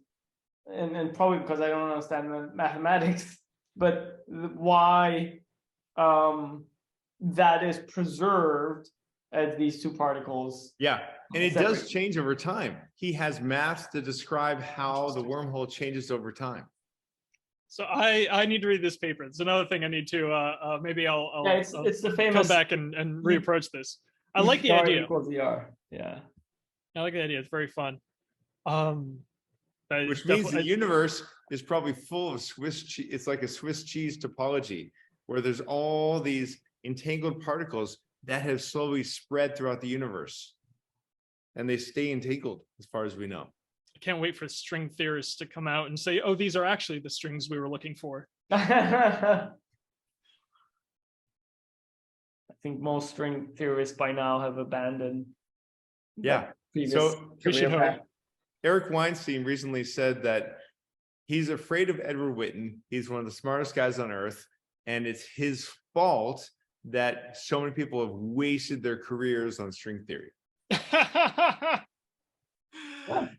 and probably because I don't understand the mathematics, but why that is preserved as these two particles. Yeah, and it does change over time. He has maths to describe how the wormhole changes over time. So I need to read this paper. It's another thing I need to maybe I'll it's the famous come back and reapproach this. I like the idea. Equals ER. Yeah. I like the idea. It's very fun. Which means the universe is probably full of Swiss cheese. It's like a Swiss cheese topology where there's all these entangled particles that have slowly spread throughout the universe. And they stay entangled as far as we know. I can't wait for string theorists to come out and say, oh, these are actually the strings we were looking for. I think most string theorists by now have abandoned. Yeah. So Eric Weinstein recently said that he's afraid of Edward Witten. He's one of the smartest guys on earth. And it's his fault that so many people have wasted their careers on string theory.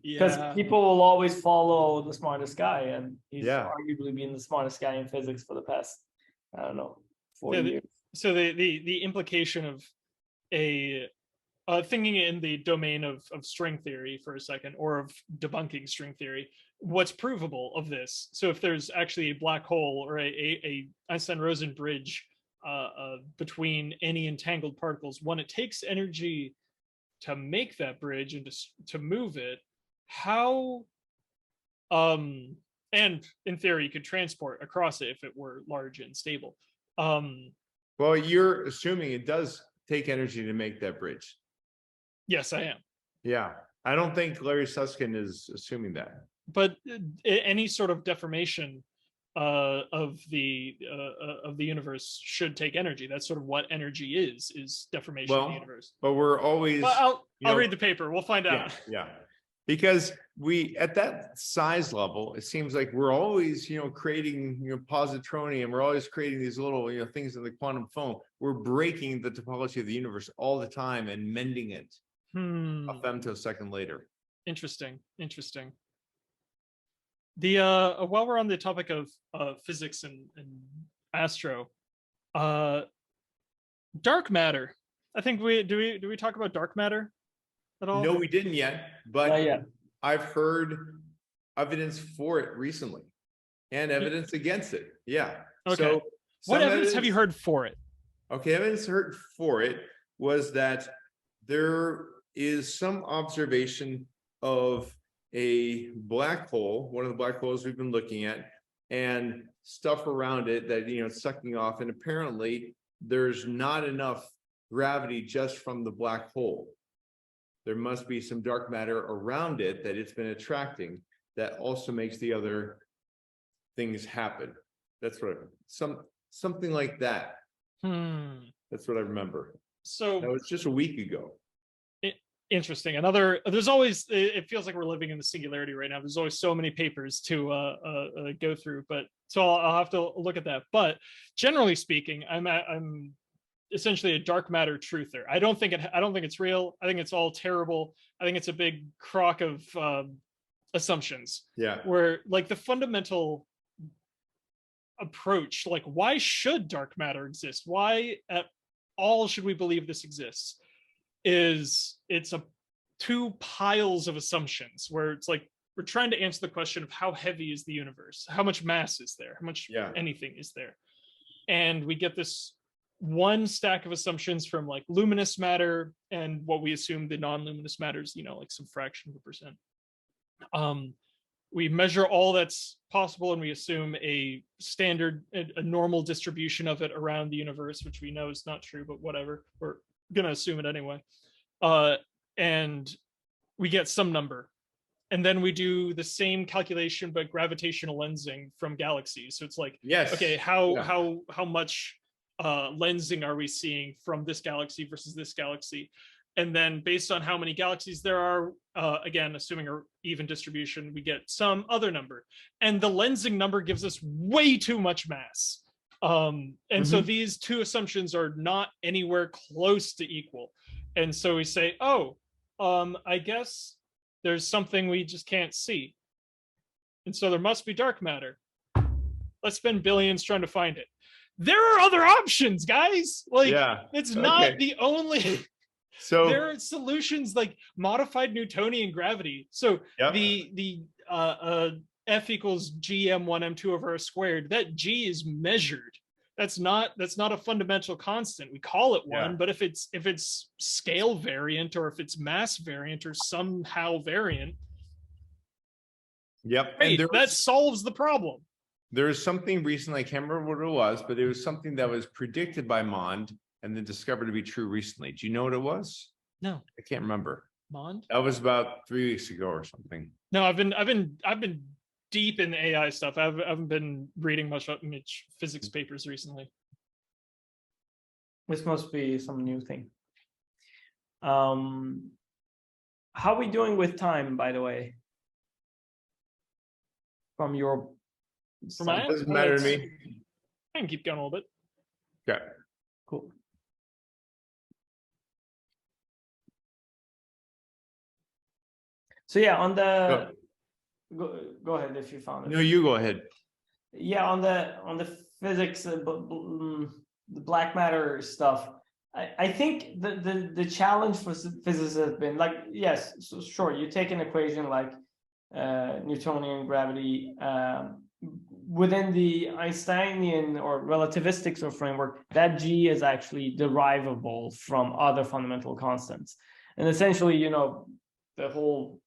Because people will always follow the smartest guy, and he's arguably been the smartest guy in physics for the past, I don't know, 40 years. So the implication of a thinking in the domain of string theory for a second, or of debunking string theory, what's provable of this? So if there's actually a black hole or a Einstein-Rosen bridge between any entangled particles, one, it takes energy to make that bridge and to move it. How and in theory you could transport across it if it were large and stable. Well, you're assuming it does take energy to make that bridge. Yes, I am. Yeah, I don't think Larry Susskind is assuming that. But any sort of deformation of the universe should take energy. That's sort of what energy is deformation of the universe. But we're always. Well, I'll read the paper. We'll find out. Yeah, because we at that size level, it seems like we're always creating positronium. We're always creating these little things in the quantum foam. We're breaking the topology of the universe all the time and mending it a femtosecond later. Interesting. The while we're on the topic of physics and astro, dark matter. I think do we talk about dark matter at all? No, we didn't yet, but I've heard evidence for it recently and evidence against it. Yeah. Okay. So what evidence have you heard for it? Okay, evidence heard for it was that there is some observation of a black hole, one of the black holes we've been looking at, and stuff around it that it's sucking off, and apparently there's not enough gravity just from the black hole. There must be some dark matter around it that it's been attracting that also makes the other things happen. That's what something like that. That's what I remember. So that was just a week ago. Interesting. There's always, it feels like we're living in the singularity right now. There's always so many papers to go through, but so I'll have to look at that. But generally speaking, I'm essentially a dark matter truther. I don't think it's real. I think it's all terrible. I think it's a big crock of assumptions. Yeah. Where like the fundamental approach, like why should dark matter exist? Why at all should we believe this exists? It's two piles of assumptions where it's like we're trying to answer the question of how heavy is the universe, how much mass is there, how much anything is there, and we get this one stack of assumptions from like luminous matter and what we assume the non-luminous matters, like some fraction of a percent. We measure all that's possible and we assume a standard, a normal distribution of it around the universe, which we know is not true, but whatever, we're gonna assume it anyway. And we get some number, and then we do the same calculation but gravitational lensing from galaxies. So it's like, okay, how much lensing are we seeing from this galaxy versus this galaxy? And then based on how many galaxies there are, again, assuming an even distribution, we get some other number. And the lensing number gives us way too much mass. So these two assumptions are not anywhere close to equal. And so we say, I guess there's something we just can't see. And so there must be dark matter. Let's spend billions trying to find it. There are other options, guys. Like, it's not the only... So there are solutions like modified Newtonian gravity. So the F equals g m1 m2 over r squared, that g is measured. that's not a fundamental constant. We call it one, Yeah. but if it's scale variant or if it's mass variant or somehow variant, Yep. great, And that solves the problem. there was something recently, I can't remember what it was, but it was something that was predicted by Mond and then discovered to be true recently. Do you know what it was? No. I can't remember. Mond? That was about 3 weeks ago or something. No, I've been deep in AI stuff. I haven't been reading much physics papers recently. This must be some new thing. How are we doing with time, by the way? From your From my end? Doesn't matter to me. I can keep going a little bit. Okay. Cool. So yeah, on the go ahead if you found it. No, you go ahead. Yeah, on the physics, the black matter stuff. I think the challenge for physicists has been like, yes, so sure, you take an equation like Newtonian gravity within the Einsteinian or relativistic sort of framework, that G is actually derivable from other fundamental constants. And essentially, you know, the whole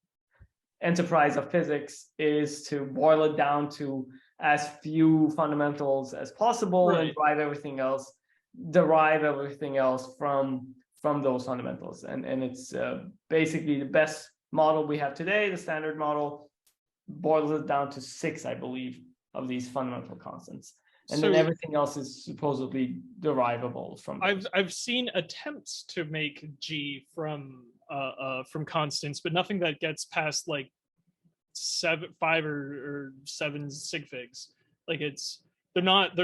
enterprise of physics is to boil it down to as few fundamentals as possible, Right. and derive everything else from those fundamentals. And it's basically the best model we have today. The standard model boils it down to 6, I believe, of these fundamental constants, and then everything else is supposedly derivable from those. I've seen attempts to make G from constants, but nothing that gets past like 5 or 7 sig figs. Like they're not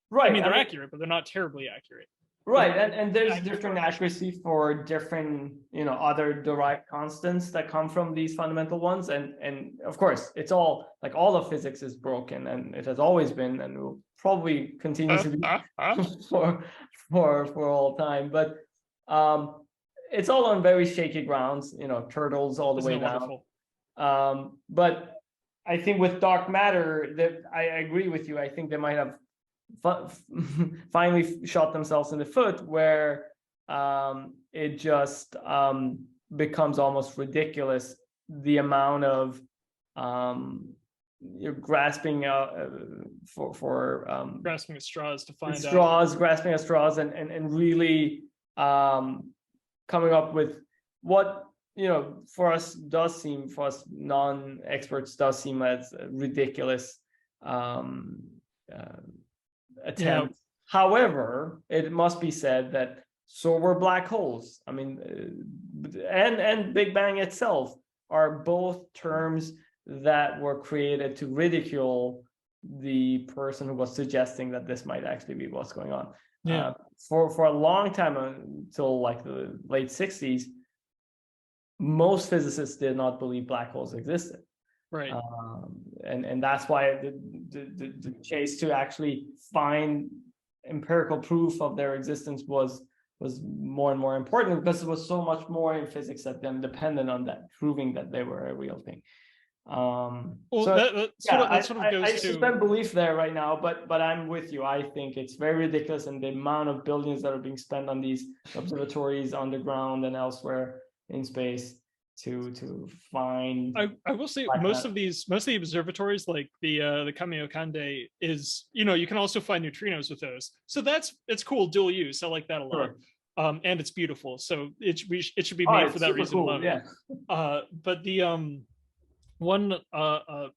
right. I mean, they're accurate, but they're not terribly accurate. Right, and there's different accuracy for different, you know, other derived constants that come from these fundamental ones, and of course, it's all like all of physics is broken, and it has always been, and will probably continue to be for all time. But it's all on very shaky grounds, you know, turtles all the way down. But I think with dark matter, that I agree with you. I think they might have finally shot themselves in the foot, where it just becomes almost ridiculous the amount of you're grasping for grasping at straws to find grasping at straws, and really coming up with what, you know, for us non-experts does seem as ridiculous attempt. However, it must be said that so were black holes. I mean, and Big Bang itself are both terms that were created to ridicule the person who was suggesting that this might actually be what's going on. Yeah. For a long time, until like the late 60s, most physicists did not believe black holes existed. Right. And that's why the chase to actually find empirical proof of their existence was more and more important, because it was so much more in physics that then dependent on that proving that they were a real thing. I suspend belief there right now, but I'm with you. I think it's very ridiculous, and the amount of billions that are being spent on these observatories on the ground and elsewhere in space to find. I will say most of the observatories, like the Kamiokande, is, you know, you can also find neutrinos with those, so it's cool, dual use. I like that a lot. Sure. And it's beautiful, so it should be made for that reason alone. Yeah. But the one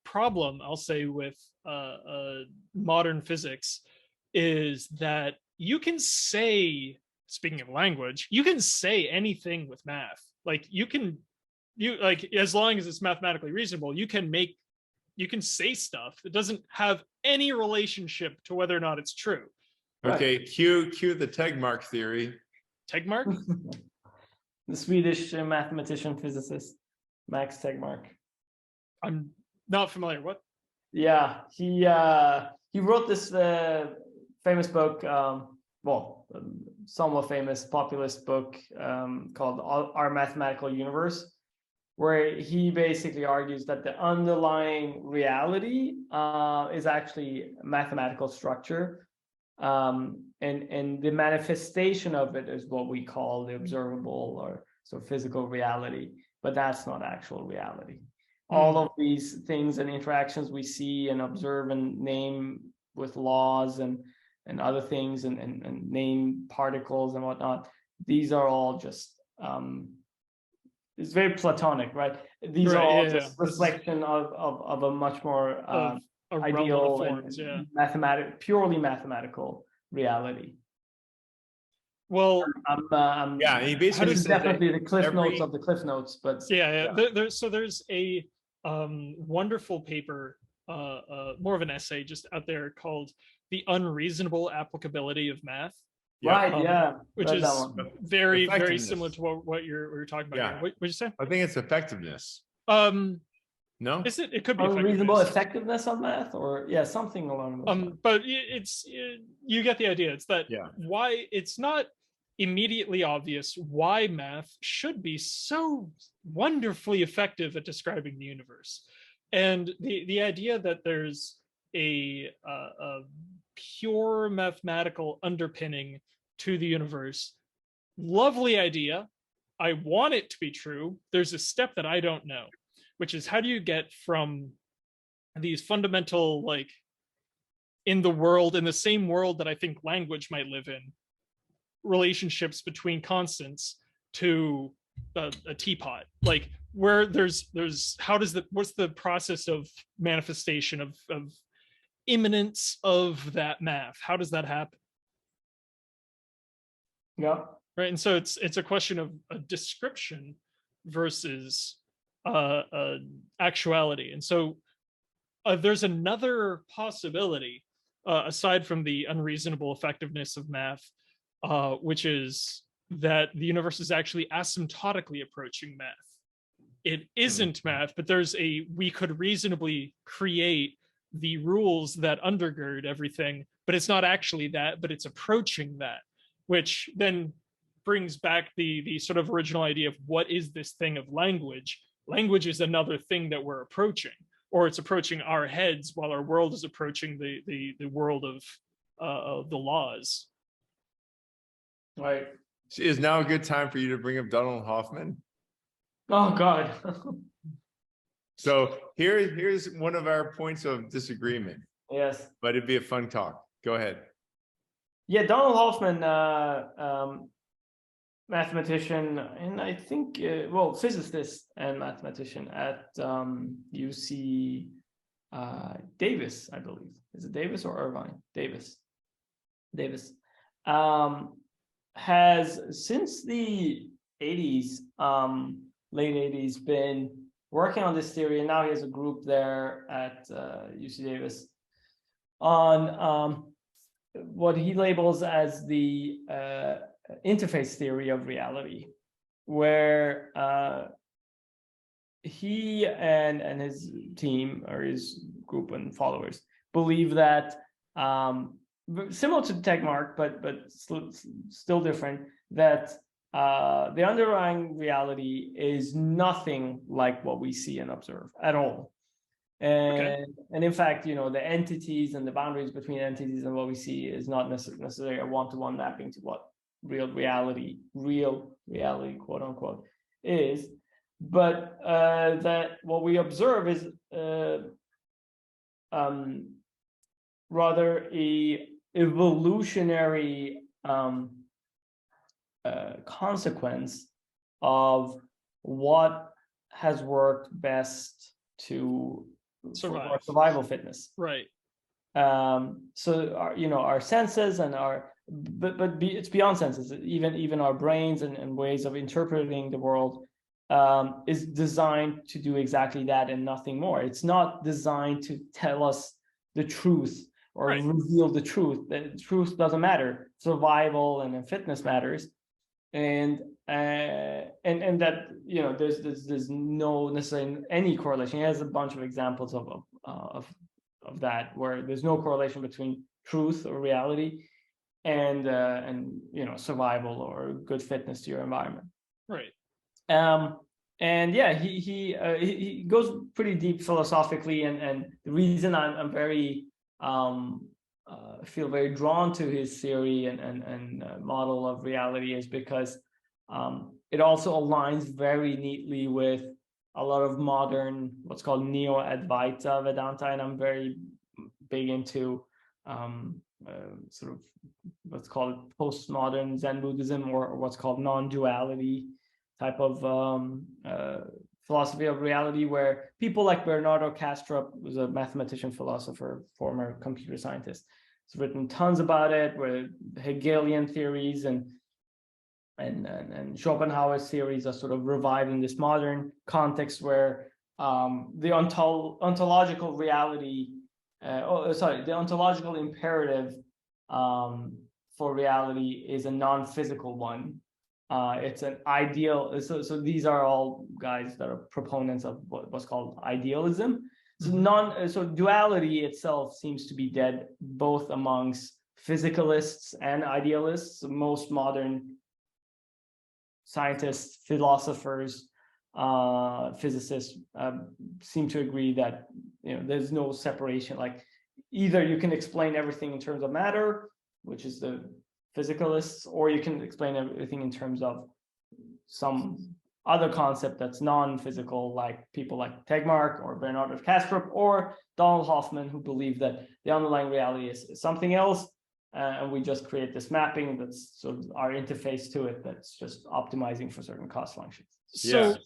problem I'll say with modern physics is that you can say, speaking of language, you can say anything with math. Like as long as it's mathematically reasonable, you can say stuff that doesn't have any relationship to whether or not it's true. Okay, cue the Tegmark theory. Tegmark? The Swedish mathematician physicist Max Tegmark. I'm not familiar. What? Yeah, he wrote this famous book, somewhat famous populist book called Our Mathematical Universe, where he basically argues that the underlying reality is actually mathematical structure, And the manifestation of it is what we call the observable or so physical reality, but that's not actual reality. All of these things and interactions we see and observe and name with laws and other things and name particles and whatnot, these are all just it's very Platonic, right? These are all just reflection of a much more ideal and purely mathematical reality. Well, yeah, he basically this is definitely the cliff notes of the cliff notes, but there's a wonderful paper, more of an essay just out there called "The Unreasonable Applicability of Math." Right, which is very, very similar to what you're talking about. Yeah. What did you say? I think it's effectiveness. No, is it? It could be reasonable effectiveness of math, or something along those lines. But it's you get the idea. It's that why it's not immediately obvious why math should be so wonderfully effective at describing the universe, and the idea that there's a pure mathematical underpinning to the universe. Lovely idea. I want it to be true. There's a step that I don't know, which is how do you get from these fundamental, like in the same world that I think language might live in, relationships between constants to a teapot, like where there's what's the process of manifestation of immanence of that math? How does that happen? Yeah. Right. And so it's a question of a description versus actuality. And so there's another possibility aside from the unreasonable effectiveness of math, which is that the universe is actually asymptotically approaching math. It isn't math, but we could reasonably create the rules that undergird everything, but it's not actually that, but it's approaching that, which then brings back the sort of original idea of what is this thing of language. Language is another thing that we're approaching, or it's approaching our heads while our world is approaching the world of the laws. Right. Is now a good time for you to bring up Donald Hoffman? Oh God. So here's one of our points of disagreement. Yes. But it'd be a fun talk. Go ahead. Yeah, Donald Hoffman, mathematician, and I think, physicist and mathematician at UC Davis, I believe. Is it Davis or Irvine? Davis. Has since the 80s, late 80s, been working on this theory, and now he has a group there at UC Davis on what he labels as the interface theory of reality, where he and his team, or his group and followers, believe that similar to Tegmark, but still different, that the underlying reality is nothing like what we see and observe at all. And in fact, the entities and the boundaries between entities and what we see is not necessarily a one-to-one mapping to what real reality, quote unquote, is. But that what we observe is rather a evolutionary consequence of what has worked best to for survival fitness. Right. So our senses and it's beyond senses. Even our brains and ways of interpreting the world is designed to do exactly that and nothing more. It's not designed to tell us the truth or reveal the truth. The truth doesn't matter. Survival and fitness matters, and that there's no necessarily any correlation. He has a bunch of examples of that where there's no correlation between truth or reality and survival or good fitness to your environment. Right. And yeah, he goes pretty deep philosophically, and the reason I'm very feel very drawn to his theory and model of reality is because it also aligns very neatly with a lot of modern, what's called Neo-Advaita Vedanta, and I'm very big into sort of what's called postmodern Zen Buddhism, or what's called non-duality type of philosophy of reality, where people like Bernardo Kastrup, who's a mathematician, philosopher, former computer scientist, has written tons about it, with Hegelian theories and Schopenhauer's theories are sort of revived in this modern context where the ontological reality, the ontological imperative for reality is a non-physical one. It's an ideal. So these are all guys that are proponents of what's called idealism. So so duality itself seems to be dead both amongst physicalists and idealists. Most modern scientists, philosophers, physicists seem to agree that there's no separation. Like either you can explain everything in terms of matter, which is the physicalists, or you can explain everything in terms of some other concept that's non-physical, like people like Tegmark or Bernardo Kastrup or Donald Hoffman, who believe that the underlying reality is something else, and we just create this mapping that's sort of our interface to it that's just optimizing for certain cost functions. So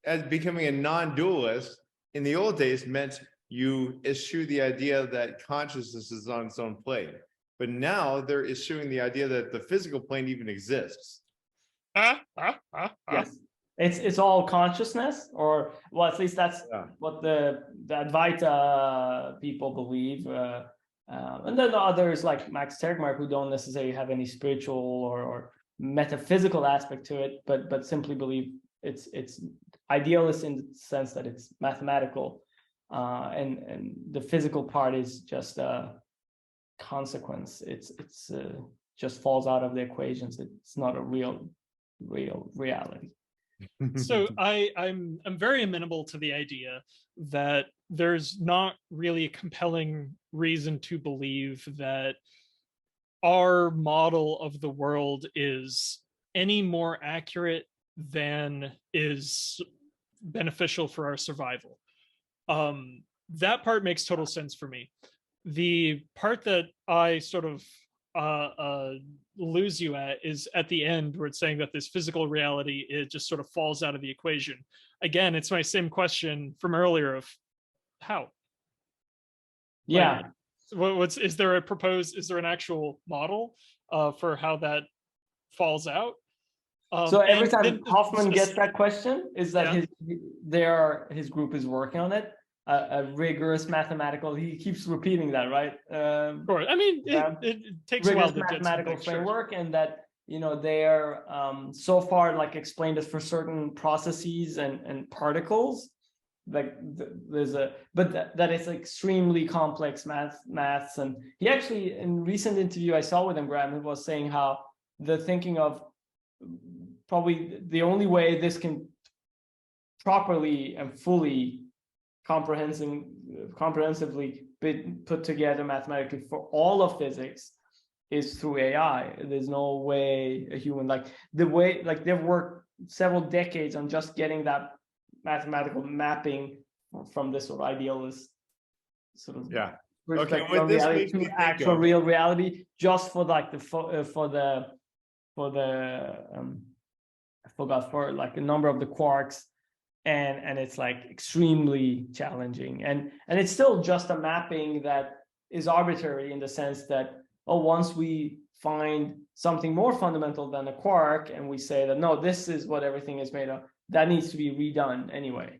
as becoming a non-dualist in the old days meant you eschew the idea that consciousness is on its own plane. But now they're eschewing the idea that the physical plane even exists. Yes, it's all consciousness, or well, at least that's what the Advaita people believe. And then the others like Max Tegmark, who don't necessarily have any spiritual or metaphysical aspect to it, but simply believe it's idealist in the sense that it's mathematical, and the physical part is just a consequence. It's just falls out of the equations. It's not a real reality. So I'm very amenable to the idea that there's not really a compelling reason to believe that our model of the world is any more accurate than is beneficial for our survival. That part makes total sense for me. The part that I sort of lose you at is at the end, where it's saying that this physical reality, it just sort of falls out of the equation. Again, it's my same question from earlier of how. Yeah. Like, is there an actual model for how that falls out? So every time Hoffman gets that question, is that his group is working on it. A rigorous mathematical. He keeps repeating that, right? Of course. I mean, it takes a while to mathematical framework, and that they're so far like explained it for certain processes and particles. Like there's that it's extremely complex maths, and he actually in recent interview I saw with him, Graham, he was saying how the thinking of probably the only way this can properly and fully comprehensively be put together mathematically for all of physics is through AI. There's no way a human, like they've worked several decades on just getting that mathematical mapping from this sort of idealist sort of perspective of reality to actual real reality, just for like I forgot, for like a number of the quarks. And it's like extremely challenging, and it's still just a mapping that is arbitrary in the sense that once we find something more fundamental than a quark and we say that no, this is what everything is made of, that needs to be redone anyway.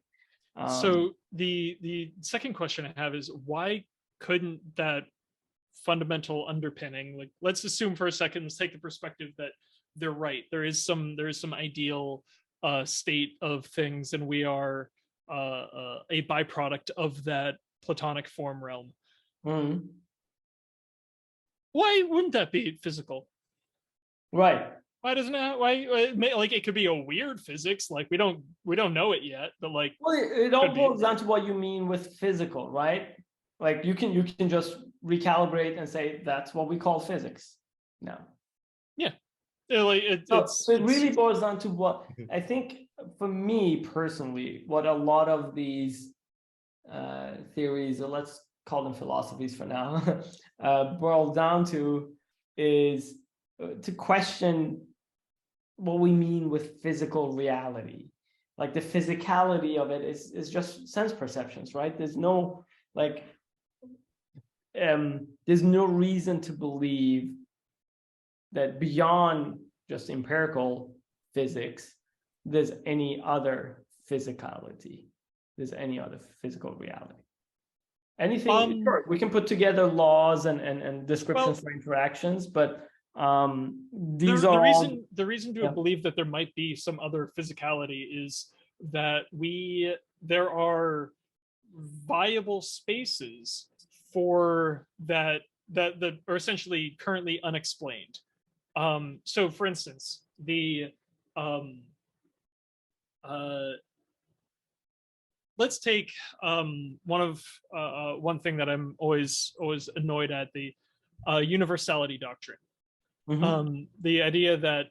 So the second question I have is, why couldn't that fundamental underpinning, like let's assume for a second, let's take the perspective that they're right, there is some ideal state of things, and we are a byproduct of that Platonic form realm. Mm-hmm. Why wouldn't that be physical? Right. Why doesn't it? Why like it could be a weird physics, like we don't know it yet, but like. Well, it all boils down to what you mean with physical, right? Like you can just recalibrate and say that's what we call physics now. Yeah. It really boils down to what I think, for me personally, what a lot of these theories, or let's call them philosophies for now, boil down to is to question what we mean with physical reality. Like the physicality of it is just sense perceptions, right? There's no like there's no reason to believe that beyond just empirical physics, there's any other physicality, there's any other physical reality. Anything, sure, we can put together laws and descriptions for interactions, but these are the reason to believe that there might be some other physicality is that there are viable spaces for that are essentially currently unexplained. So for instance, let's take one thing that I'm always annoyed at, the universality doctrine. The idea that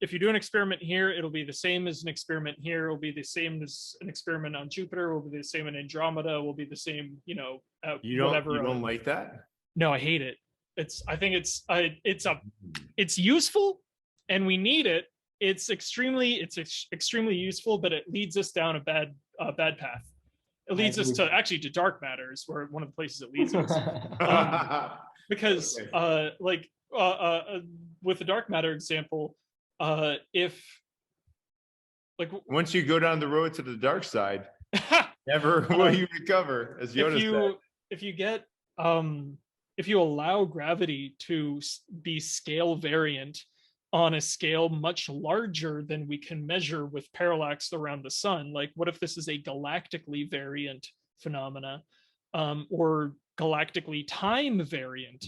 if you do an experiment here, it'll be the same as an experiment here. It'll be the same as an experiment on Jupiter. Will be the same in Andromeda. Will be the same, whatever. You don't like that? No, I hate it. I think it's useful, and we need it. It's extremely useful, but it leads us down a bad path. It leads us to dark matter, is where one of the places it leads us. Because with the dark matter example, if like once you go down the road to the dark side, never will you recover, as Yoda said. If you allow gravity to be scale variant on a scale much larger than we can measure with parallax around the sun, like what if this is a galactically variant phenomena, or galactically time variant?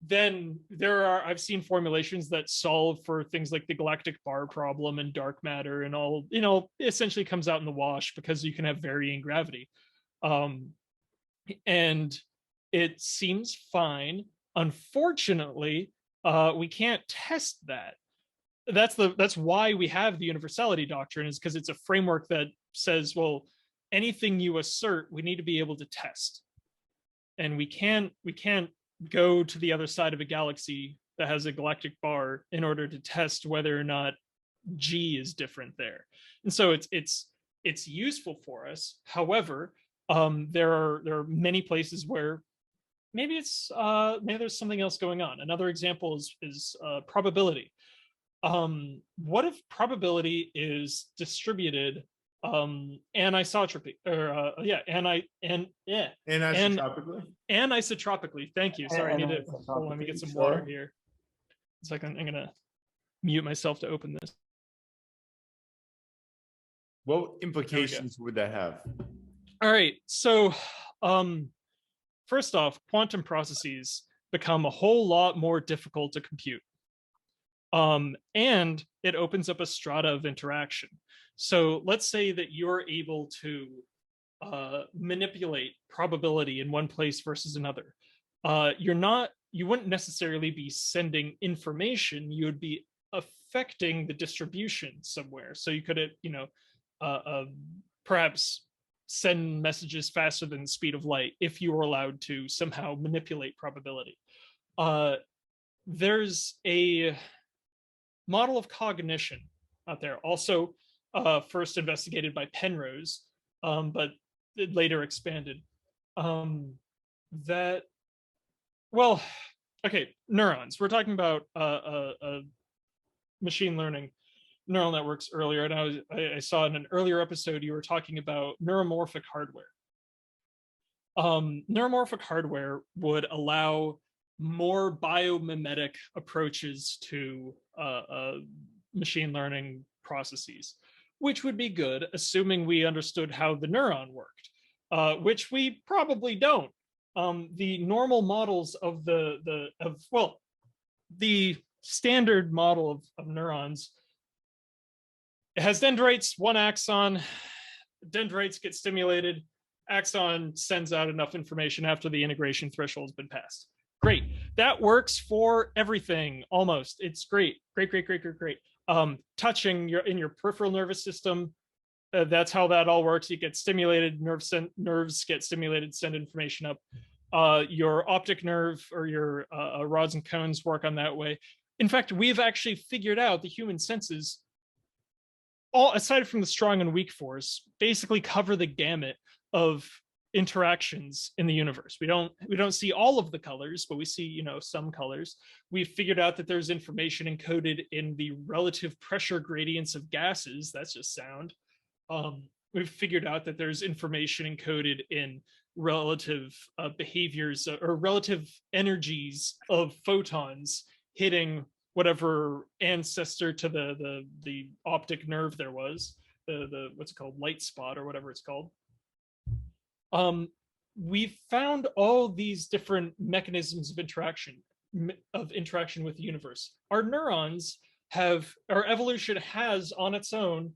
Then I've seen formulations that solve for things like the galactic bar problem and dark matter and all, essentially comes out in the wash because you can have varying gravity. And it seems fine. Unfortunately, we can't test that. That's why we have the universality doctrine, is because it's a framework that says, well, anything you assert, we need to be able to test. And we can't go to the other side of a galaxy that has a galactic bar in order to test whether or not G is different there. And so it's useful for us. However, there are many places where maybe there's something else going on. Another example is probability. What if probability is distributed anisotropy, or anisotropically? Thank you. Sorry, let me get some water here. It's like I'm gonna mute myself to open this. What implications would that have? All right, so first off, quantum processes become a whole lot more difficult to compute. And it opens up a strata of interaction. So let's say that you're able to manipulate probability in one place versus another. You wouldn't necessarily be sending information, you would be affecting the distribution somewhere. So you could, perhaps send messages faster than the speed of light if you were allowed to somehow manipulate probability. There's a model of cognition out there, also first investigated by Penrose, but later expanded. Neurons. We're talking about machine learning, neural networks earlier, and I saw in an earlier episode you were talking about neuromorphic hardware. Neuromorphic hardware would allow more biomimetic approaches to machine learning processes, which would be good, assuming we understood how the neuron worked, which we probably don't. The normal models of the standard model of neurons, it has dendrites, one axon. Dendrites get stimulated axon sends out enough information after the integration threshold's been passed. Great. That works for everything almost. It's great. Great. Touching in your peripheral nervous system, that's how that all works. You get stimulated, nerves get stimulated, send information up. Your optic nerve or your rods and cones work on that way. In fact, we've actually figured out the human senses, all aside from the strong and weak force, basically cover the gamut of interactions in the universe. We don't see all of the colors, but we see, some colors. We've figured out that there's information encoded in the relative pressure gradients of gases. That's just sound. We've figured out that there's information encoded in relative behaviors or relative energies of photons hitting whatever ancestor to the optic nerve there was, the what's it called, light spot or whatever it's called. We found all these different mechanisms of interaction with the universe. Our neurons our evolution has on its own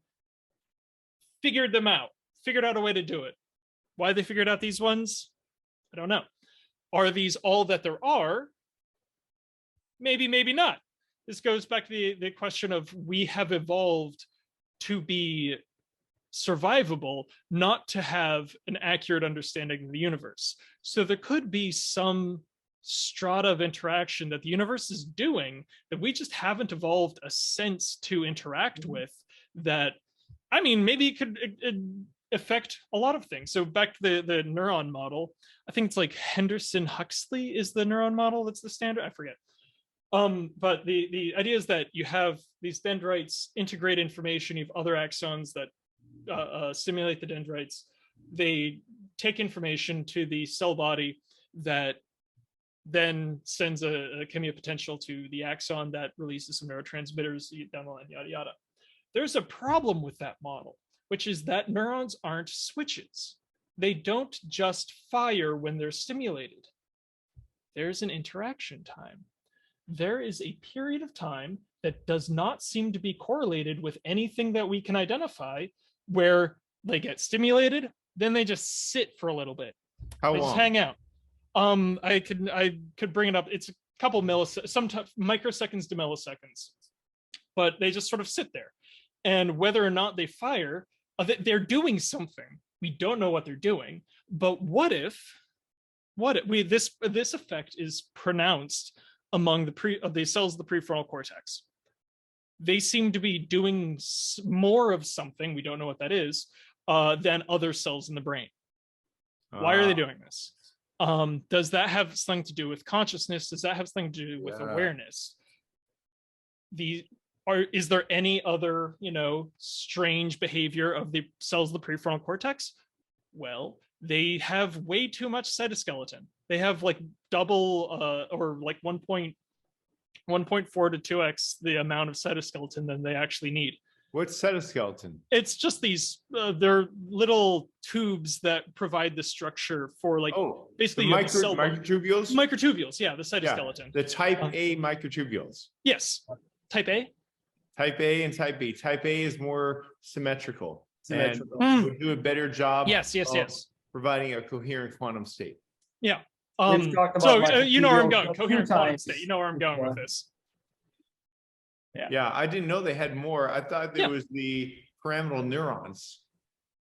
figured out a way to do it. Why they figured out these ones, I don't know. Are these all that there are? Maybe, maybe not. This goes back to the question of we have evolved to be survivable, not to have an accurate understanding of the universe. So there could be some strata of interaction that the universe is doing that we just haven't evolved a sense to interact with, that, I mean, maybe it could affect a lot of things. So back to the neuron model, I think it's like Henderson-Huxley is the neuron model that's the standard, I forget. But the idea is that you have these dendrites integrate information, you have other axons that stimulate the dendrites. They take information to the cell body that then sends a chemiopotential to the axon that releases some neurotransmitters, down the line, yada, yada. There's a problem with that model, which is that neurons aren't switches. They don't just fire when they're stimulated. There's an interaction time. There is a period of time that does not seem to be correlated with anything that we can identify, where they get stimulated, then they just sit for a little bit. How long? Just hang out. I could bring it up. It's a couple milliseconds, sometimes microseconds to milliseconds, but they just sort of sit there. And whether or not they fire, they're doing something. We don't know what they're doing. But what if this effect is pronounced among the cells of the prefrontal cortex? They seem to be doing more of something, we don't know what that is, than other cells in the brain. Why are they doing this? Does that have something to do with consciousness? Does that have something to do with awareness? Is there any other, strange behavior of the cells of the prefrontal cortex? Well, they have way too much cytoskeleton. They have like double or like 1.4 to 2x the amount of cytoskeleton than they actually need. What's cytoskeleton? It's just these, they're little tubes that provide the structure for basically microtubules? Microtubules, yeah, the cytoskeleton. Yeah, the type A microtubules. Yes, type A? Type A and type B. Type A is more symmetrical. And would do a better job. Yes. Providing a coherent quantum state. Yeah. So you know where I'm going. Coherent quantum state. You know where I'm going with this. Yeah, I didn't know they had more. I thought there was the pyramidal neurons,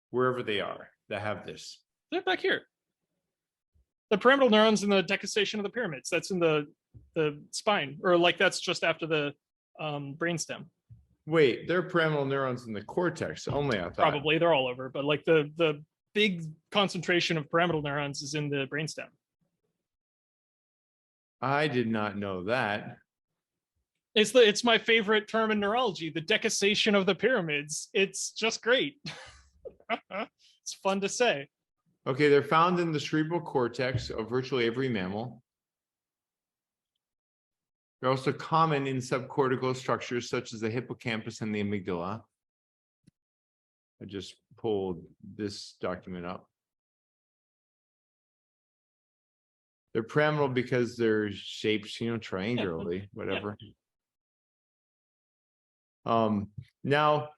wherever they are, that have this. They're back here. The pyramidal neurons in the decussation of the pyramids. That's in the spine, or that's just after the brainstem. Wait, there are pyramidal neurons in the cortex only, I thought. Probably, they're all over, but the big concentration of pyramidal neurons is in the brainstem. I did not know that. It's my favorite term in neurology, the decussation of the pyramids. It's just great. It's fun to say. Okay, they're found in the cerebral cortex of virtually every mammal. They're also common in subcortical structures such as the hippocampus and the amygdala. I just pulled this document up. They're pyramidal because they're shaped, triangularly, whatever. Now,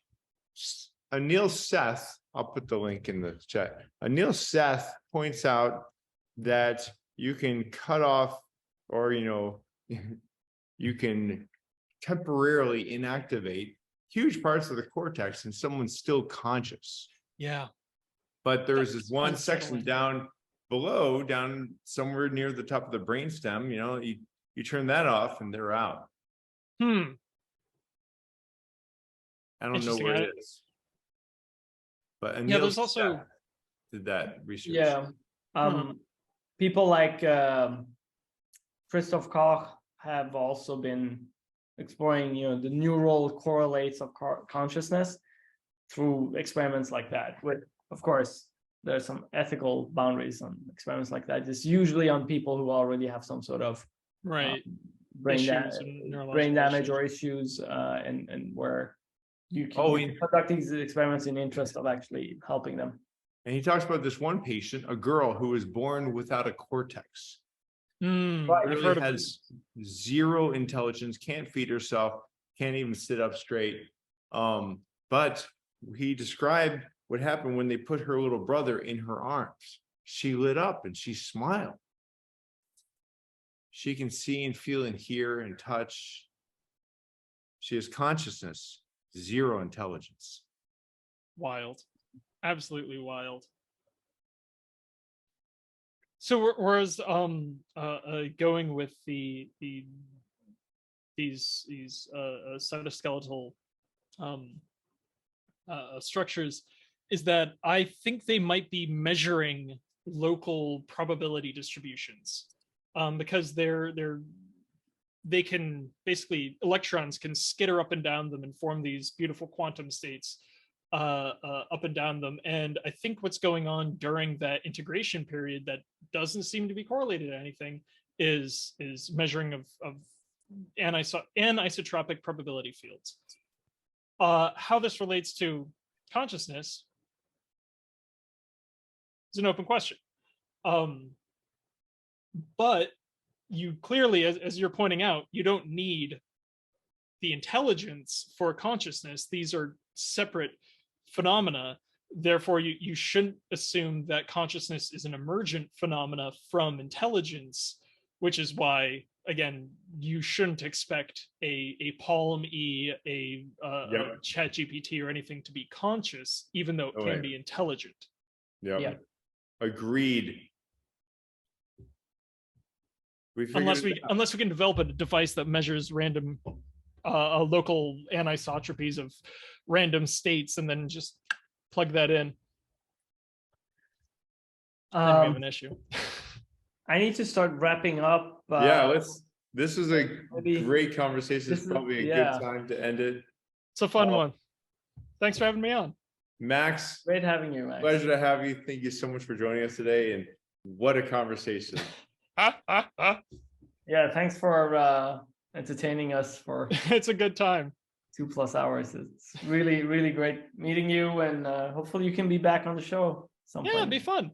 Anil Seth I'll put the link in the chat. Anil Seth points out that you can cut off, or, you can temporarily inactivate huge parts of the cortex and someone's still conscious. Yeah. But there's this That's one section unsettling. down below, down somewhere near the top of the brainstem, you turn that off and they're out. Hmm. I don't know Interesting. where it is. But Anil Yeah, there's also did that research. Yeah. People like Christoph Koch have also been exploring, the neural correlates of consciousness through experiments like that. With, of course, there's some ethical boundaries on experiments like that. It's usually on people who already have some sort of right. brain Issues and damage neurological or issues, and where you Oh, can conduct these experiments in interest of actually helping them. And he talks about this one patient, a girl who was born without a cortex. Right. I've Really heard of has zero intelligence, can't feed herself, can't even sit up straight. But he described what happened when they put her little brother in her arms. She lit up and she smiled. She can see and feel and hear and touch. She has consciousness, zero intelligence. Wild. Absolutely wild. So whereas going with these cytoskeletal structures is that I think they might be measuring local probability distributions, because they can basically, electrons can skitter up and down them and form these beautiful quantum states up and down them. And I think what's going on during that integration period that doesn't seem to be correlated to anything is measuring of anisotropic probability fields. How this relates to consciousness is an open question. But you clearly, as you're pointing out, you don't need the intelligence for consciousness. These are separate phenomena. Therefore, you shouldn't assume that consciousness is an emergent phenomena from intelligence, which is why, again, you shouldn't expect a Palm E, a Chat GPT or anything to be conscious, even though it can be intelligent. Yeah. Agreed. Unless we can develop a device that measures random local anisotropies of random states and then just plug that in. Then we have an issue. I need to start wrapping up. This is a great conversation. It's probably a good time to end it. It's a fun one. Thanks for having me on. Max. Great having you, Max. Pleasure to have you. Thank you so much for joining us today. And what a conversation. Yeah, thanks for entertaining us for it's a good time. 2+ hours. It's really, really great meeting you, and hopefully you can be back on the show some point. Yeah, it'd be fun.